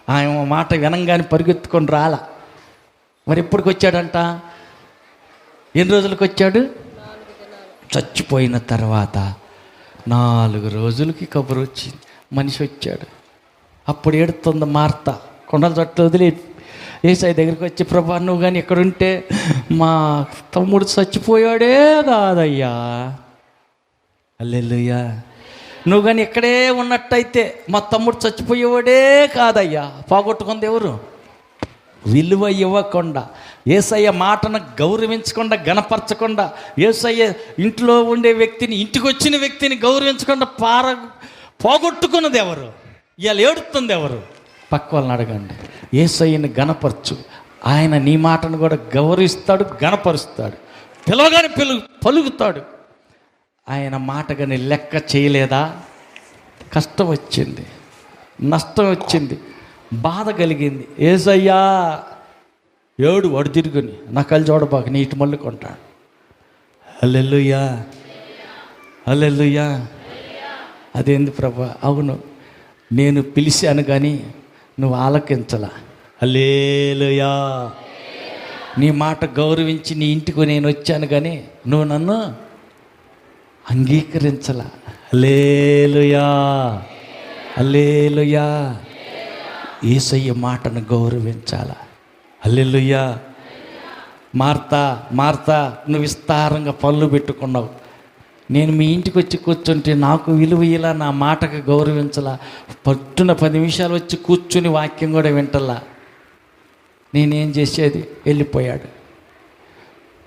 Speaker 2: ఆయన మాట వినంగానే పరిగెత్తుకొని రాలా. మరి ఎప్పటికి వచ్చాడంట? ఎన్ని రోజులకు వచ్చాడు? చచ్చిపోయిన తర్వాత 4 రోజులకి కబురు వచ్చింది, మనిషి వచ్చాడు. అప్పుడు ఏడుతుంది మార్త, కొండల చోట్ల వదిలే యేసయ్య దగ్గరికి వచ్చి, ప్రభా నువ్వు కానీ ఎక్కడుంటే మా తమ్ముడు చచ్చిపోయాడే కాదయ్యా. హల్లెలూయా. నువ్వు కానీ ఇక్కడే ఉన్నట్టయితే మా తమ్ముడు చచ్చిపోయేవాడే కాదయ్యా. పోగొట్టుకుంది ఎవరు? విలువ ఇవ్వకుండా, యేసయ్య మాటను గౌరవించకుండా, గణపరచకుండా, యేసయ్య ఇంట్లో ఉండే వ్యక్తిని, ఇంటికి వచ్చిన వ్యక్తిని గౌరవించకుండా పోగొట్టుకున్నది ఎవరు? ఇవాళ ఏడుతుంది ఎవరు? పక్క వాళ్ళని అడగండి. యేసయ్యని గణపరచు, ఆయన నీ మాటను కూడా గౌరవిస్తాడు, గణపరుస్తాడు. పిలవగానే పలుకుతాడు. ఆయన మాట కానీ లెక్క చేయలేదా? కష్టం వచ్చింది, నష్టం వచ్చింది, బాధ కలిగింది. యేసయ్యా ఏడు వాడు తిరుగుని నా కళ్ళు చూడబాక నీటి మళ్ళీ కొంటాడు. హల్లెలూయా, హల్లెలూయా. అదేంది ప్రభా? అవును, నేను పిలిచాను కానీ నువ్వు ఆలకించలా. హల్లెలూయా. నీ మాట గౌరవించి నీ ఇంటికి నేను వచ్చాను కానీ నువ్వు నన్ను అంగీకరించలా. హల్లెలూయా, హల్లెలూయా. యేసయ్య మాటను గౌరవించాలా. హల్లెలూయా. మార్తా మార్తా నువ్వు విస్తారంగా పనులు పెట్టుకున్నావు, నేను మీ ఇంటికి వచ్చి కూర్చుంటే నాకు విలువ ఇలా, నా మాటకు గౌరవించలా, పట్టున 10 నిమిషాలు వచ్చి కూర్చుని వాక్యం కూడా వింటలా. నేనేం చేసేది? వెళ్ళిపోయాడు.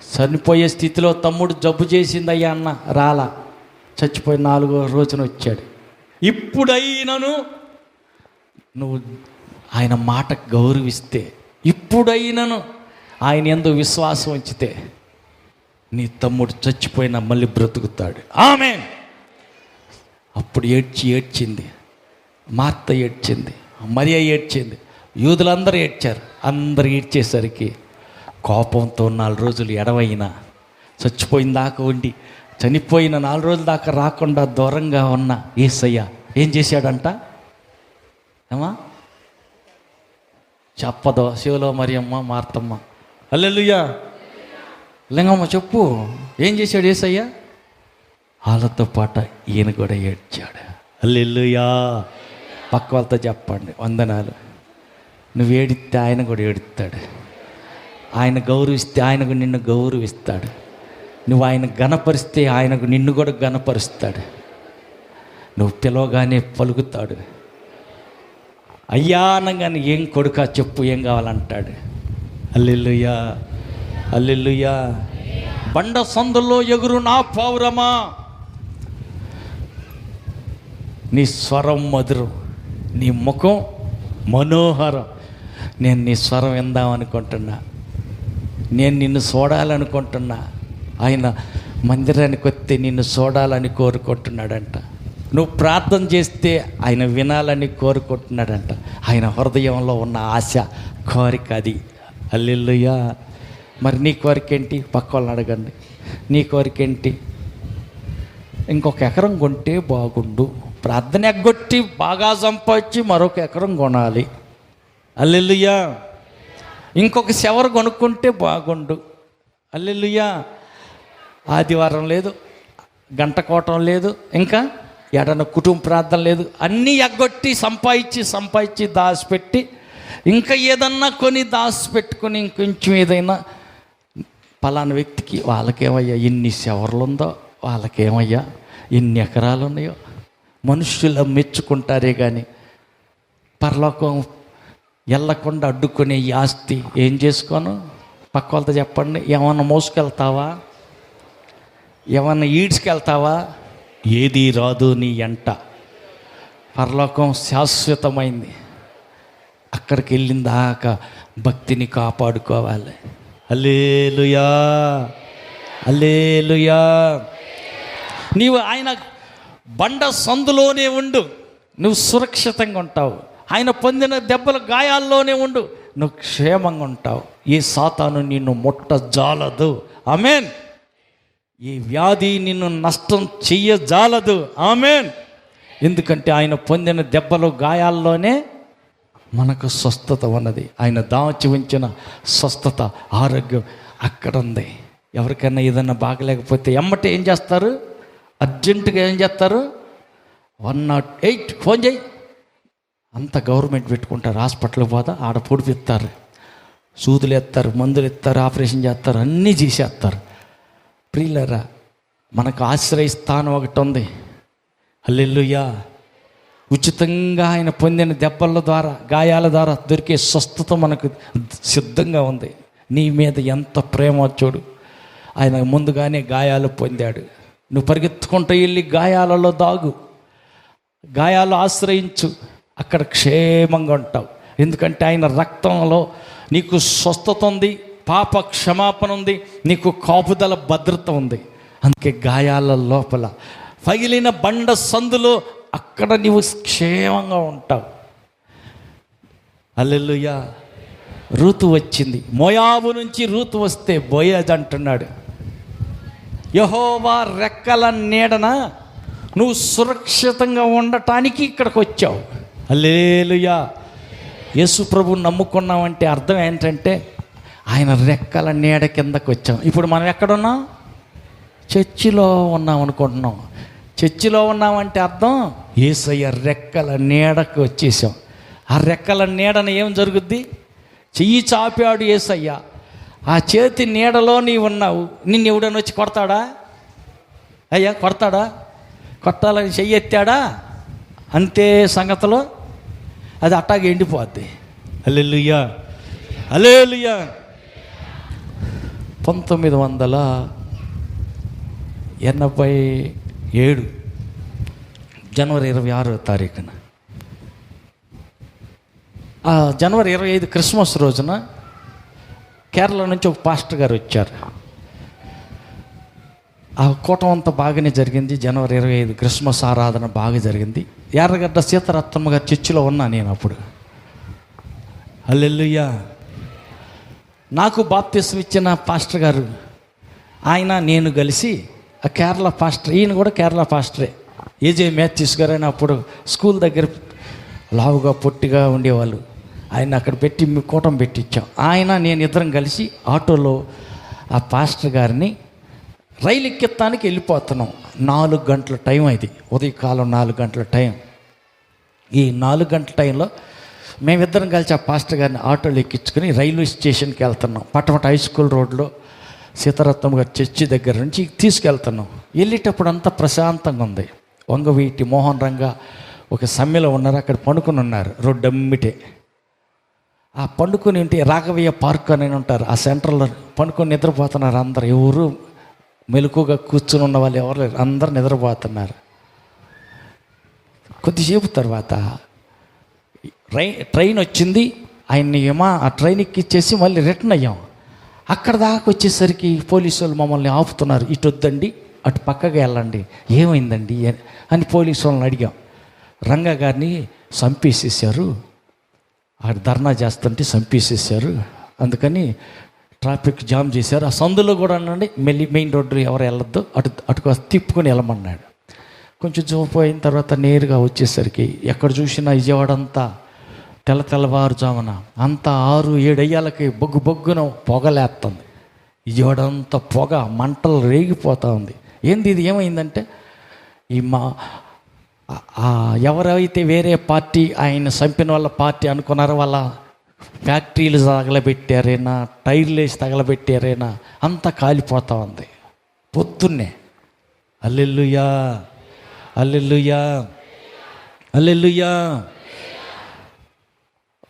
Speaker 2: చనిపోయే స్థితిలో తమ్ముడు జబ్బు చేసిందయ్యా అన్న రాలా. చచ్చిపోయి 4వ రోజున వచ్చాడు. ఇప్పుడైనను నువ్వు ఆయన మాటకు గౌరవిస్తే, ఇప్పుడైనను ఆయన యందు విశ్వాసం ఉంచితే, నీ తమ్ముడు చచ్చిపోయినా మళ్ళీ బ్రతుకుతాడు. ఆమేన్. అప్పుడు ఏడ్చింది మార్త, ఏడ్చింది మరియ, ఏడ్చింది, యూదులందరూ ఏడ్చారు. అందరు ఏడ్చేసరికి కోపంతో 4 రోజులు ఎడవైనా, చచ్చిపోయిన దాకా ఉండి చనిపోయిన 4 రోజుల దాకా రాకుండా దూరంగా ఉన్న యేసయ్య ఏం చేశాడంట? ఏమా? చెప్పదు శివలో మరియమ్మ మార్తమ్మ. హల్లెలూయా. లింగమ్మ చెప్పు, ఏం చేశాడు యేసయ్య? వాళ్ళతో పాటు ఈయన కూడా ఏడ్చాడు. హల్లెలూయా. పక్క వాళ్ళతో చెప్పండి, వందనాలు. నువ్వు ఏడిస్తే ఆయన కూడా ఏడుస్తాడు. ఆయన గౌరవిస్తే ఆయనకు నిన్ను గౌరవిస్తాడు. నువ్వు ఆయన గణపరిస్తే ఆయనకు నిన్ను కూడా గణపరుస్తాడు. నువ్వు పిలవగానే పలుకుతాడు. అయ్యా అనగానే ఏం కొడుకా చెప్పు, ఏం కావాలంటాడు. హల్లెలూయా, హల్లెలూయా. బండ సందుల్లో ఎగురు నా పావురమా, నీ స్వరం మధురం, నీ ముఖం మనోహరం. నేను నీ స్వరం విందామనుకుంటున్నా, నేను నిన్ను చూడాలనుకుంటున్నా. ఆయన మందిరానికి వస్తే నిన్ను చూడాలని కోరుకుంటున్నాడంట. నువ్వు ప్రార్థన చేస్తే ఆయన వినాలని కోరుకుంటున్నాడంట. ఆయన హృదయంలో ఉన్న ఆశ, కోరిక అది. హల్లెలూయా. మరి నీ కోరిక ఏంటి? పక్క వాళ్ళని అడగండి, నీ కోరిక ఏంటి? ఇంకొక ఎకరం కొంటే బాగుండు. ప్రార్థన ఎగ్గొట్టి బాగా సంపాదించి మరొక ఎకరం కొనాలి. హల్లెలూయా. ఇంకొక శవర్ కొనుక్కుంటే బాగుండు. హల్లెలూయా. ఆదివారం లేదు, గంట కోటం లేదు, ఇంకా ఎడన కుటుంబ ప్రార్థన లేదు. అన్నీ ఎగ్గొట్టి సంపాదించి దాచిపెట్టి ఇంకా ఏదన్నా కొని దాచిపెట్టుకొని ఇంకొంచెం ఏదైనా పలానా వ్యక్తికి, వాళ్ళకేమయ్యా ఎన్ని శవర్లు ఉందో, వాళ్ళకేమయ్యా ఎన్ని ఎకరాలు ఉన్నాయో. మనుషులు మెచ్చుకుంటారే కానీ పరలోకం వెళ్ళకుండా అడ్డుకునే ఈ ఆస్తి ఏం చేసుకోను? పక్క వాళ్ళతో చెప్పండి. ఏమన్నా మోసుకెళ్తావా? ఏమన్నా ఈడ్చుకెళ్తావా? ఏది రాదు నీ ఎంట. పరలోకం శాశ్వతమైంది. అక్కడికి వెళ్ళిన దాకా భక్తిని కాపాడుకోవాలి. హల్లెలూయా, హల్లెలూయా. నీవు ఆయన బండ సందులోనే ఉండు, నువ్వు సురక్షితంగా ఉంటావు. ఆయన పొందిన దెబ్బల గాయాల్లోనే ఉండు, నువ్వు క్షేమంగా ఉంటావు. ఏ సాతాను నిన్ను ముట్టజాలదు. ఆమేన్. ఈ వ్యాధి నిన్ను నష్టం చెయ్యజాలదు. ఆమేన్. ఎందుకంటే ఆయన పొందిన దెబ్బలు గాయాల్లోనే మనకు స్వస్థత ఉన్నది. ఆయన దాచి ఉంచిన స్వస్థత, ఆరోగ్యం అక్కడ ఉంది. ఎవరికైనా ఏదైనా బాగలేకపోతే ఎమ్మటే ఏం చేస్తారు? అర్జెంటుగా ఏం చేస్తారు? 108 ఫోన్ చేయి. అంత గవర్నమెంట్ పెట్టుకుంటారు. హాస్పిటల్కి పోతా ఆడ పొడిపిస్తారు, సూదులు ఎత్తారు, మందులు ఎత్తారు, ఆపరేషన్ చేస్తారు, అన్నీ చేసేస్తారు. ప్రియులరా, మనకు ఆశ్రయస్థానం ఒకటి ఉంది. హల్లెలూయా. ఉచితంగా ఆయన పొందిన దెబ్బల ద్వారా, గాయాల ద్వారా దొరికే స్వస్థత మనకు సిద్ధంగా ఉంది. నీ మీద ఎంత ప్రేమ చూడు. ఆయన ముందుగానే గాయాలు పొందాడు. నువ్వు పరిగెత్తుకుంటూ వెళ్ళి గాయాలలో దాగు, గాయాలు ఆశ్రయించు, అక్కడ క్షేమంగా ఉంటావు. ఎందుకంటే ఆయన రక్తంలో నీకు స్వస్థత ఉంది, పాప క్షమాపణ ఉంది, నీకు కాపుదల భద్రత ఉంది. అందుకే గాయాల లోపల పగిలిన బండ సందులో అక్కడ నీవు క్షేమంగా ఉంటావు. హల్లెలూయా. రూతు వచ్చింది. మోయాబు నుంచి రూతు వస్తే బోయజ్ అంటున్నాడు, యెహోవా రెక్కల నీడన నువ్వు సురక్షితంగా ఉండటానికి ఇక్కడికి వచ్చావు. హల్లెలూయా. యేసు ప్రభువుని నమ్ముకున్నామంటే అర్థం ఏంటంటే ఆయన రెక్కల నీడ కిందకు వచ్చాం. ఇప్పుడు మనం ఎక్కడున్నాం? చర్చిలో ఉన్నాం అనుకుంటున్నాం. చర్చిలో ఉన్నామంటే అర్థం యేసయ్య రెక్కల నీడకు వచ్చేసాం. ఆ రెక్కల నీడన ఏం జరుగుద్ది? చెయ్యి చాపాడు యేసయ్య, ఆ చేతి నీడలో నీవు ఉన్నావు. నిన్ను ఎవడని వచ్చి కొడతాడా? అయ్యా కొడతాడా? కొట్టాలని చెయ్యి ఎత్తాడా? అంతే సంగతిలో అది అట్టాగే ఎండిపోద్ది. హల్లెలూయా, హల్లెలూయా. 1987 జనవరి 26వ తారీఖున, జనవరి 25 క్రిస్మస్ రోజున కేరళ నుంచి ఒక పాస్టర్ గారు వచ్చారు. ఆ కూటం అంతా బాగానే జరిగింది. జనవరి 25 క్రిస్మస్ ఆరాధన బాగా జరిగింది. ఎర్రగడ్డ సీతారత్నమ్మ గారి చర్చిలో ఉన్నా నేను అప్పుడు. హల్లెలూయా. నాకు బాప్తిసం ఇచ్చిన పాస్టర్ గారు, ఆయన నేను కలిసి ఆ కేరళ పాస్టర్, ఈయన కూడా కేరళ పాస్టరే, ఏజే మ్యాథ్యూస్ గారు అని అప్పుడు స్కూల్ దగ్గర లావుగా పొట్టిగా ఉండేవాళ్ళు. ఆయన అక్కడ పెట్టి కూటం పెట్టించాం. ఆయన నేను ఇద్దరం కలిసి ఆటోలో ఆ పాస్టర్ గారిని రైలు ఎక్కిస్తానికి వెళ్ళిపోతున్నాం. 4 గంటల టైం అది, ఉదయకాలం 4 గంటల టైం. ఈ 4 గంటల టైంలో మేమిద్దరం కలిసి ఆ పాస్టర్ గారిని ఆటోలో ఎక్కించుకొని రైల్వే స్టేషన్కి వెళ్తున్నాం. పట్టమట హై స్కూల్ రోడ్లో సీతారత్నం గారి చర్చి దగ్గర నుంచి తీసుకెళ్తున్నాం. వెళ్ళేటప్పుడు అంతా ప్రశాంతంగా ఉంది. వంగవీటి మోహన్ రంగా ఒక సమ్మెలో ఉన్నారు, అక్కడ పండుకొని ఉన్నారు రోడ్డు అమ్మిటే. ఆ పండుకొని ఉంటే రాఘవయ్య పార్క్ అని ఉంటారు, ఆ సెంటర్లో పండుకొని నిద్రపోతున్నారు అందరు. ఎవరు మెలకుగా కూర్చుని ఉన్న వాళ్ళు ఎవరు లేరు, అందరు నిద్రపోతున్నారు. కొద్దిసేపు తర్వాత ట్రైన్ వచ్చింది. ఆయన్ని ఆ ట్రైన్ ఎక్కిచ్చేసి మళ్ళీ రిటర్న్ అయ్యాం. అక్కడ దాకా వచ్చేసరికి పోలీసు వాళ్ళు మమ్మల్ని ఆపుతున్నారు. ఇటు వద్దండి, అటు పక్కగా వెళ్ళండి. ఏమైందండి అని పోలీసు వాళ్ళని అడిగాం. రంగా గారిని చంపేసేసారు, ఆడ ధర్నా చేస్తుంటే చంపేసేసారు, అందుకని ట్రాఫిక్ జామ్ చేశారు. ఆ సందులో కూడా అనండి మెయిన్ రోడ్డు ఎవరు వెళ్ళొద్దు, అటు తిప్పుకొని వెళ్ళమన్నాడు. కొంచెం చూపోయిన తర్వాత నేరుగా వచ్చేసరికి ఎక్కడ చూసినా విజయవాడ అంతా తెల్లవారుజామున అంతా 6-7 అయ్యాలకి బొగ్గున పొగలేస్తుంది. విజయవాడ అంతా పొగ మంటలు రేగిపోతూ ఉంది. ఏంది ఇది, ఏమైందంటే ఈ ఎవరైతే వేరే పార్టీ ఆయన చంపిన వాళ్ళ పార్టీ అనుకున్నారో వాళ్ళ ఫ్యాక్టరీలు తగలబెట్టారేనా, టైర్లు వేసి తగలబెట్టారేనా, అంతా కాలిపోతూ ఉంది. పొద్దున్నే హల్లెలూయా హల్లెలూయా హల్లెలూయా.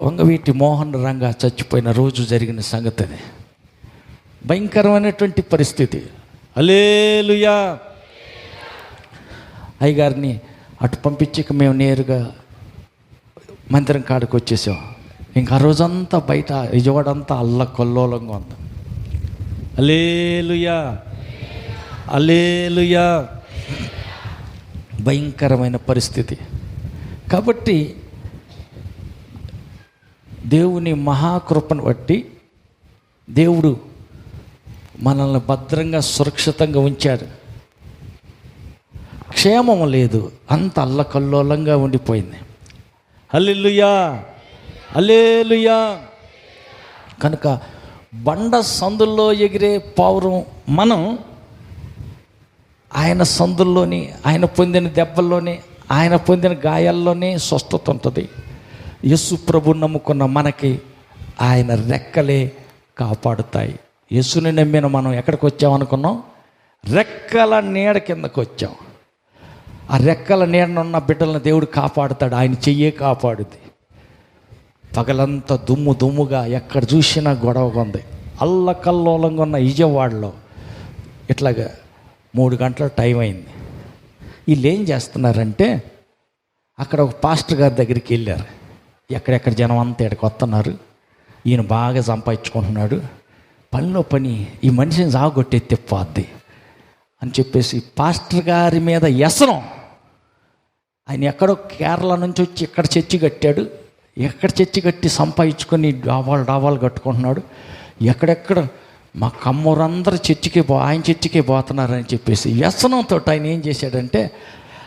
Speaker 2: వంగవీటి మోహన్ రంగా చచ్చిపోయిన రోజు జరిగిన సంగతి అది. భయంకరమైనటువంటి పరిస్థితి. హల్లెలూయా. అయ్యగారిని అటు పంపించాక మేము నేరుగా మందిరం కాడికి వచ్చేసాం. ఇంకా ఆ రోజంతా బయట విజయవాడ అంతా అల్లకల్లోలంగా ఉంది. హల్లెలూయా హల్లెలూయా. భయంకరమైన పరిస్థితి. కాబట్టి దేవుని మహాకృపను బట్టి దేవుడు మనల్ని భద్రంగా సురక్షితంగా ఉంచాడు. క్షేమం లేదు, అంత అల్లకల్లోలంగా ఉండిపోయింది. హల్లెలూయా హల్లెలూయా. కనుక బండ సందుల్లో ఎగిరే పావురం మనం ఆయన సందుల్లోని, ఆయన పొందిన దెబ్బల్లోని, ఆయన పొందిన గాయాల్లోనే స్వస్థత ఉంటుంది. యేసు ప్రభు నమ్ముకున్న మనకి ఆయన రెక్కలే కాపాడుతాయి. యేసుని నమ్మిన మనం ఎక్కడికి వచ్చామనుకున్నాం? రెక్కల నీడ కిందకు వచ్చాం. ఆ రెక్కల నీడనున్న బిడ్డలను దేవుడు కాపాడుతాడు. ఆయన చెయ్యే కాపాడుద్ది. పగలంతా దుమ్ముగా ఎక్కడ చూసినా గొడవగా ఉంది. అల్లకల్లోలంగా ఉన్న విజయవాడలో ఇట్లాగా 3 గంటల టైం అయింది. వీళ్ళు ఏం చేస్తున్నారంటే అక్కడ ఒక పాస్టర్ గారి దగ్గరికి వెళ్ళారు. ఎక్కడెక్కడ జనం అంతా ఇక్కడికి వస్తున్నారు, ఈయన బాగా సంపాదించుకుంటున్నాడు, పనిలో పని ఈ మనిషిని సాగొట్టే తిప్పద్ది అని చెప్పేసి పాస్టర్ గారి మీద వ్యసనం. ఆయన ఎక్కడో కేరళ నుంచి వచ్చి ఇక్కడ చర్చి కట్టాడు, ఎక్కడ చర్చి కట్టి సంపాదించుకొని డాబాలు కట్టుకుంటున్నాడు. ఎక్కడెక్కడ మా కమ్మూరందరూ ఆయన చర్చికే పోతున్నారని చెప్పేసి వ్యసనంతో ఆయన ఏం చేశాడంటే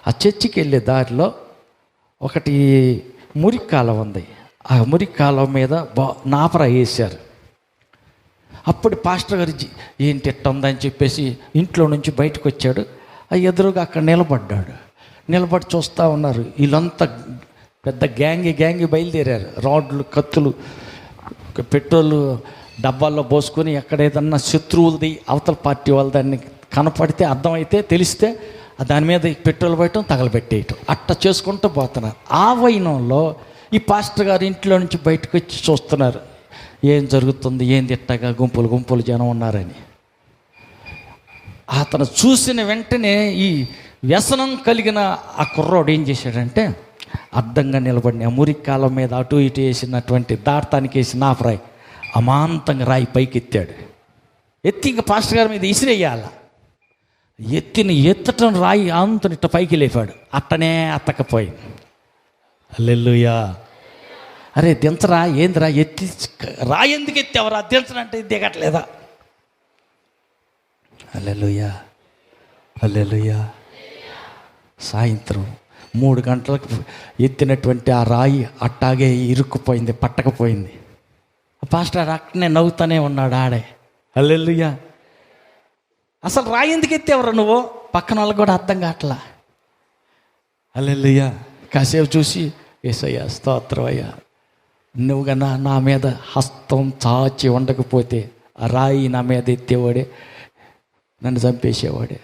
Speaker 2: ఆ చర్చికి వెళ్ళే దారిలో ఒకటి మురికి కాలువ ఉంది. ఆ మురికి కాలువ మీద నాపరా వేశారు. అప్పుడు పాస్టర్ గారు ఏంటి ఎట్ట ఉందని చెప్పేసి ఇంట్లో నుంచి బయటకు వచ్చాడు. ఆ ఎదురుగా అక్కడ నిలబడి చూస్తూ ఉన్నారు. వీళ్ళంతా పెద్ద గ్యాంగి బయలుదేరారు. రాడ్లు, కత్తులు, పెట్రోలు డబ్బాల్లో పోసుకొని ఎక్కడ ఏదన్నా శత్రువులది, అవతల పార్టీ వాళ్ళ దాన్ని కనపడితే అర్థమైతే తెలిస్తే దాని మీద పెట్రోల్ పోయటం, తగలబెట్టేయటం, అట్ట చేసుకుంటూ పోతున్నారు. ఆ వైనంలో ఈ పాస్టర్ గారు ఇంట్లో నుంచి బయటకు వచ్చి చూస్తున్నారు ఏం జరుగుతుంది, ఏం తిట్టగా గుంపులు జనం ఉన్నారని. అతను చూసిన వెంటనే ఈ వ్యసనం కలిగిన ఆ కుర్రోడు ఏం చేశాడంటే అడ్డంగా నిలబడిన మురికి కాలం మీద అటు ఇటు వేసినటువంటి దాటానికి వేసి నాపరాయి అమాంతంగా రాయి పైకి ఎత్తాడు. ఎత్తి ఇంకా పాస్టర్ గారి మీద ఇసిరేయాల. ఎత్తటం రాయి అంతని ఇట్ట పైకి లేపాడు. అట్టనే అత్తకపోయింది. హల్లెలూయా. అరే దించరా, ఏందిరా, ఎత్తి రాయి ఎందుకు ఎత్తావరా, దించనంటే దిగట్లేదా? హల్లెలూయా హల్లెలూయా. సాయంత్రం 3 గంటలకు ఎత్తినటువంటి ఆ రాయి అట్టాగే ఇరుక్కుపోయింది, పట్టకపోయింది. పాస్టర్ అక్కడనే నవ్వుతానే ఉన్నాడు ఆడే. హల్లెలూయా. అసలు రాయి ఎందుకు ఎత్తేవరా నువ్వు? పక్కన వాళ్ళకి కూడా అర్థం కావట్లా. హల్లెలూయా. కాసేపు చూసి, యేసయ్యా స్తోత్రం అయ్యా, నువ్వు కన్నా నా మీద హస్తం చాచి ఉండకపోతే ఆ రాయి నా మీద ఎత్తేవాడే, నన్ను చంపేసేవాడే.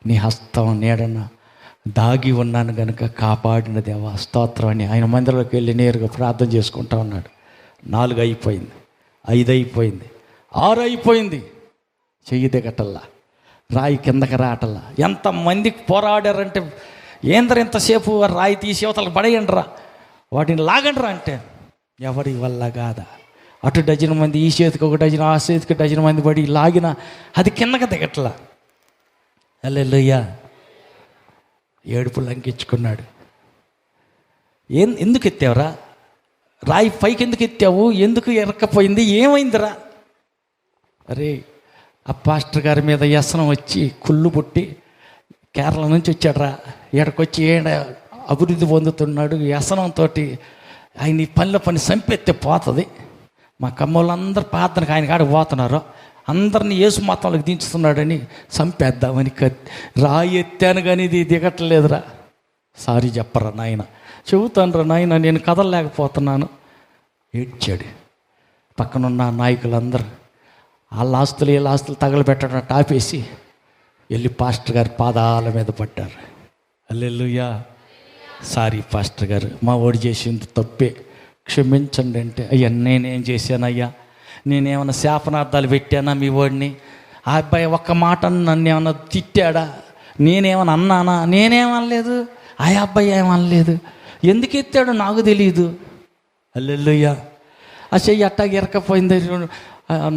Speaker 2: నీ హస్తం నీడన దాగి ఉన్నాను గనుక కాపాడిన దేవా స్తోత్రం అని ఆయన మందిరంలోకి వెళ్ళి నేరుగా ప్రార్థన చేసుకుంటా ఉన్నాడు. 4 అయిపోయింది, 5 అయిపోయింది, 6 అయిపోయింది. చెయ్యి దిగటల్లా, రాయి కిందకి రాటల్లా. ఎంతమందికి పోరాడారంటే, ఏంద్ర ఇంతసేపు రాయి తీసి అవతలకు పడేయండి రా, వాటిని లాగండి రా అంటే ఎవరి వల్ల కాదా. అటు డజన్ మంది, ఈ చేతికి ఒక డజన్, ఆ చేతికి డజన్ మంది పడి లాగిన అది కిందకి దిగట్లా. హల్లెలూయా. ఏడుపు లంకించుకున్నాడు. ఎందుకు ఎత్తావురా రాయి? పైకి ఎందుకు ఎత్తావు? ఎందుకు ఎరక్కపోయింది? ఏమైందిరా? అరే, ఆ పాస్టర్ గారి మీద వ్యసనం వచ్చి కుళ్ళు పుట్టి కేరళ నుంచి వచ్చాడురా, ఎక్కడికొచ్చి అభివృద్ధి పొందుతున్నాడు. వ్యసనంతో ఆయన ఈ పని సంపెత్తే పోతుంది. మా కమ్మోళ్ళందరూ ప్రార్థనకు ఆయన కాడికి పోతున్నారు, అందరినీ యేసు మతంలోకి దించుతున్నాడని చంపేద్దామని రాయి ఎత్తాను కానీ ఇది దిగట్లేదురా. సారీ చెప్పరా నాయన. చెబుతాను రా నాయన, నేను కదలలేకపోతున్నాను. ఏడ్చాడు. పక్కనున్న నాయకులందరూ వాళ్ళ ఆస్తులు వీళ్ళ ఆస్తులు తగలబెట్టడం ఆపేసి వెళ్ళి పాస్టర్ గారి పాదాల మీద పడ్డారు. హల్లెలూయా. సారీ పాస్టర్ గారు, మా ఓడి చేసింది తప్పే, క్షమించండి అంటే, అయ్యా నేనేం చేశానయ్యా? నేనేమన్నా శాపనార్థాలు పెట్టానా మీ ఓడిని? ఆ అబ్బాయి ఒక్క మాట నన్ను ఏమన్నా తిట్టాడా? నేనేమన్నా అన్నానా? నేనేమనలేదు. ఆ అబ్బాయి ఏమనలేదు. ఎందుకు ఎత్తాడో నాకు తెలియదు. హల్లెలూయా. ఆ చెయ్యి అట్టాగి ఎరకపోయింది,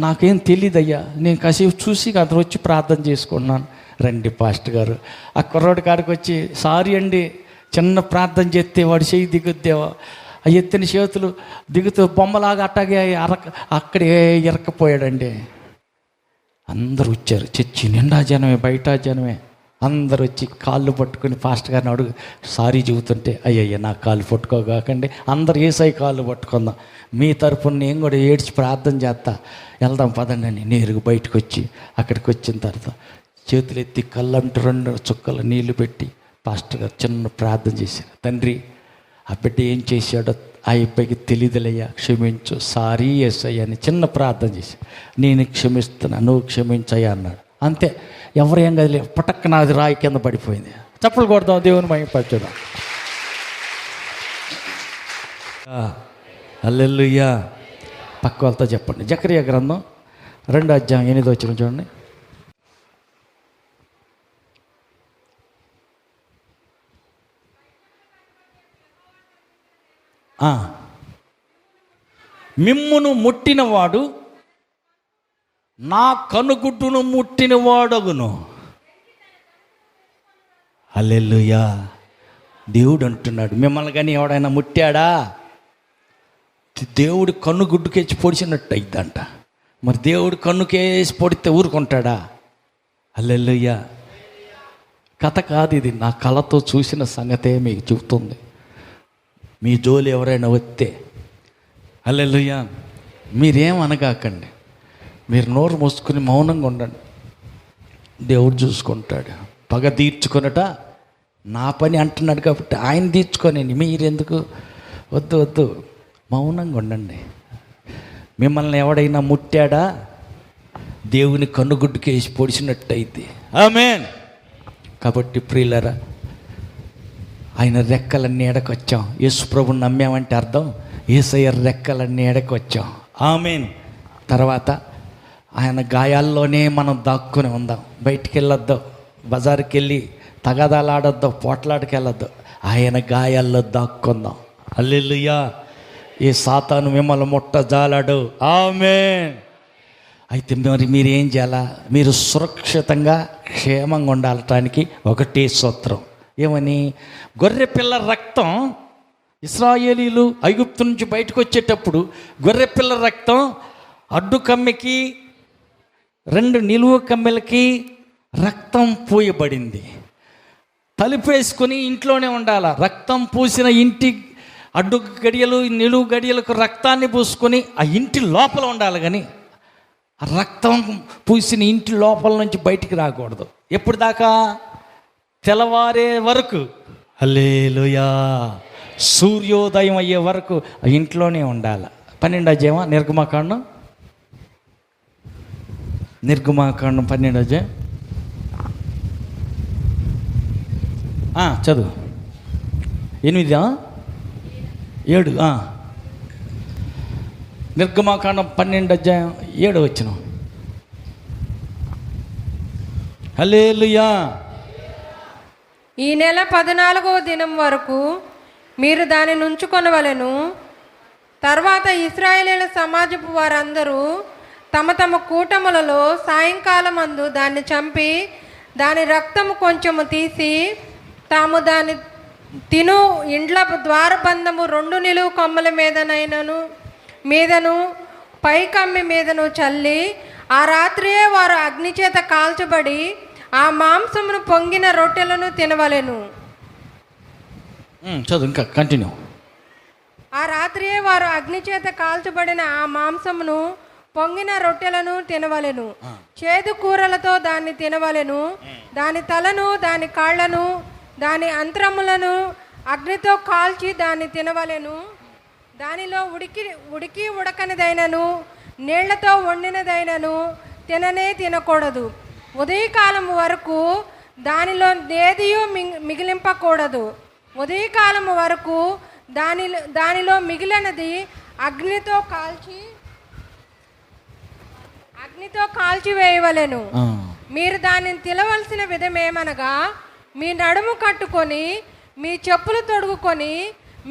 Speaker 2: నాకేం తెలియదయ్యా. నేను కాసేపు చూసి అతను వచ్చి ప్రార్థన చేసుకున్నాను. రండి పాస్టర్ గారు. ఆ కుర్రోడి కాడికి వచ్చి, సారీ అండి, చిన్న ప్రార్థన చేస్తే వాడు చెయ్యి దిగుద్దేవా, ఆ ఎత్తిన చేతులు దిగుతూ బొమ్మలాగా అట్టాగే అక్కడే ఇరక్కపోయాడండి. అందరూ వచ్చారు, చర్చి నిండా జనమే, బయట జనమే. అందరు వచ్చి కాళ్ళు పట్టుకుని పాస్టర్ గారిని అడుగు సారీ చెబుతుంటే, అయ్యయ్య నా కాళ్ళు పట్టుకోగాకండి, అందరు యేసయ్య కాళ్ళు పట్టుకుందాం, మీ తరపున నేను కూడా ఏడ్చి ప్రార్థన చేస్తా, వెళ్దాం పదండి అని నేరుగా బయటకు వచ్చి అక్కడికి వచ్చిన తర్వాత చేతులు ఎత్తి కళ్ళంటూ 2 చుక్కలు నీళ్లు పెట్టి పాస్టర్ గారు చిన్న ప్రార్థన చేశారు. తండ్రి, ఆ బిడ్డ ఏం చేశాడో ఆ అబ్బాయికి తెలియదులయ్యా, క్షమించు, సారీ యేసయ్య అని చిన్న ప్రార్థన చేసి, నేను క్షమిస్తున్నా, నువ్వు క్షమించయ్యా అన్నాడు. అంతే, ఎవరు ఏం కదిలే, పటక్కన అది రాయి కింద పడిపోయింది. చప్పలు కొడదాం, దేవుని మహిమపరచుదాం. హల్లెలూయా. పక్క వాళ్ళతో చెప్పండి. జకరియా గ్రంథం 2వ అధ్యాయం 8వ వచనం చూడండి. మిమ్మును ముట్టినవాడు నా కనుగుడ్డును ముట్టినవాడగును. హల్లెలూయా. దేవుడు అంటున్నాడు, మిమ్మల్ని కానీ ఎవడైనా ముట్టాడా, దేవుడు కన్నుగుడ్డుకేసి పొడిచినట్టు అయిద్దంట. మరి దేవుడు కన్నుకేసి పొడితే ఊరుకుంటాడా? హల్లెలూయా. కథ కాదు ఇది, నా కళతో చూసిన సంగతే మీకు చెబుతుంది. మీ జోలి ఎవరైనా వస్తే, హల్లెలూయా, మీరేం అనగాకండి, మీరు నోరు మూసుకుని మౌనంగా ఉండండి. దేవుడు చూసుకుంటాడు. పగ తీర్చుకొనట నా పని అంటున్నాడు కాబట్టి ఆయన తీర్చుకొని, మీరెందుకు? వద్దు వద్దు, మౌనంగా ఉండండి. మిమ్మల్ని ఎవడైనా ముట్టాడా, దేవుని కన్నుగుడ్డుకేసి పొడిచినట్టయితే. ఆమేన్. కాబట్టి ప్రియులరా, ఆయన రెక్కలన్నీ ఎడకొచ్చాం. యేసు ప్రభుని నమ్మామంటే అర్థం యేసయ్య రెక్కలన్నీ ఎడకొచ్చాం. ఆమేన్. తర్వాత ఆయన గాయాల్లోనే మనం దాక్కుని ఉందాం. బయటికి వెళ్ళొద్దాం, బజారుకి వెళ్ళి తగాదాలు ఆడొద్దాం, పోట్లాడికి వెళ్ళొద్దు, ఆయన గాయాల్లో దాక్కుందాం. హల్లెలూయా. ఏ సాతాను మిమ్మల్ని ముట్టజాలడు. ఆమేన్. అయితే మరి మీరేం చేయాలా? మీరు సురక్షితంగా క్షేమంగా ఉండాలటానికి ఒకటే సూత్రం. ఏమని? గొర్రెపిల్ల రక్తం, ఇశ్రాయేలీలు ఐగుప్తు నుంచి బయటకు వచ్చేటప్పుడు గొర్రెపిల్ల రక్తం అడ్డు కమ్మెకి 2 నిలువు కమ్మెలకి రక్తం పోయబడింది. తలుపేసుకొని ఇంట్లోనే ఉండాల. రక్తం పూసిన ఇంటి అడ్డు గడియలు నిలువు గడియలకు రక్తాన్ని పూసుకొని ఆ ఇంటి లోపల ఉండాలి, కానీ ఆ రక్తం పూసిన ఇంటి లోపల నుంచి బయటికి రాకూడదు. ఎప్పుడు దాకా? తెల్లవారే వరకు. హల్లెలూయా. సూర్యోదయం అయ్యే వరకు ఆ ఇంట్లోనే ఉండాలి. 12వ అధ్యాయం నిర్గమాకాండం 12వ అధ్యాయం చదువు. 8, 7. నిర్గమాకాండం 12వ అధ్యాయం 7వ వచనం. హల్లెలూయా.
Speaker 4: ఈ నెల 14వ దినం వరకు మీరు దానిని ఉంచుకొనవలెను. తర్వాత ఇశ్రాయేలీయుల సమాజపు వారందరూ తమ తమ కూటములలో సాయంకాలమందు దాన్ని చంపి దాని రక్తము కొంచెము తీసి తాము దాని తిను ఇండ్ల ద్వారబంధము 2 నిలువు కొమ్మల మీదను పైకమ్మి మీదను చల్లి ఆ రాత్రియే వారు అగ్నిచేత కాల్చబడి ఆ మాంసమును పొంగిన రొట్టెలను తినవలెను.
Speaker 2: చదువు, ఇంకా కంటిన్యూ.
Speaker 4: ఆ రాత్రియే వారు అగ్నిచేత కాల్చబడిన ఆ మాంసమును పొంగిన రొట్టెలను తినవలెను. చేదు కూరలతో దాన్ని తినవలెను. దాని తలను, దాని కాళ్లను, దాని అంతరములను అగ్నితో కాల్చి దాన్ని తినవలెను. దానిలో ఉడికి ఉడకనిదైనను నీళ్లతో వండినదైనను తినకూడదు. ఉదయకాలం వరకు దానిలో ఏదియూ మిగిలింపకూడదు. ఉదయకాలం వరకు దానిలో మిగిలినది అగ్నితో కాల్చి వేయవలెను. మీరు దానిని తినవలసిన విధమేమనగా, మీ నడుము కట్టుకొని, మీ చెప్పులు తొడుగుకొని,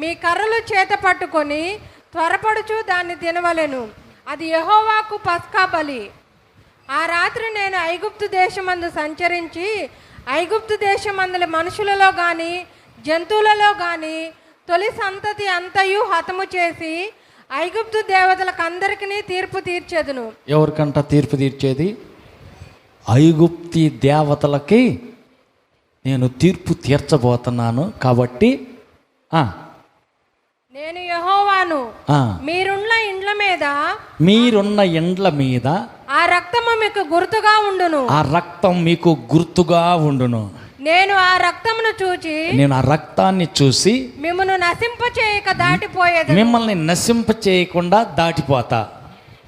Speaker 4: మీ కర్రలు చేత పట్టుకొని త్వరపడుచు దాన్ని తినవలెను. అది యెహోవాకు పస్కా బలి. ఆ రాత్రి నేను ఐగుప్తు దేశమందు సంచరించి ఐగుప్తు దేశమందుల మనుషులలో కానీ జంతువులలో కానీ తొలి సంతతి అంతయు హతము చేసి ఐగుప్తు దేవతలకు అందరికీ తీర్పు తీర్చేదును.
Speaker 2: ఎవరికంట తీర్పు తీర్చేది? ఐగుప్తి దేవతలకి నేను తీర్పు తీర్చబోతున్నాను. కాబట్టి
Speaker 4: నేను యెహోవాను. మీరున్న
Speaker 2: ఇండ్ల మీద
Speaker 4: ఆ రక్తము మీకు గుర్తుగా ఉండును.
Speaker 2: ఆ రక్తం మీకు గుర్తుగా ఉండును.
Speaker 4: నేను ఆ రక్తాన్ని చూసి మిమ్మల్ని
Speaker 2: నశింప చేయకుండా దాటిపోతా.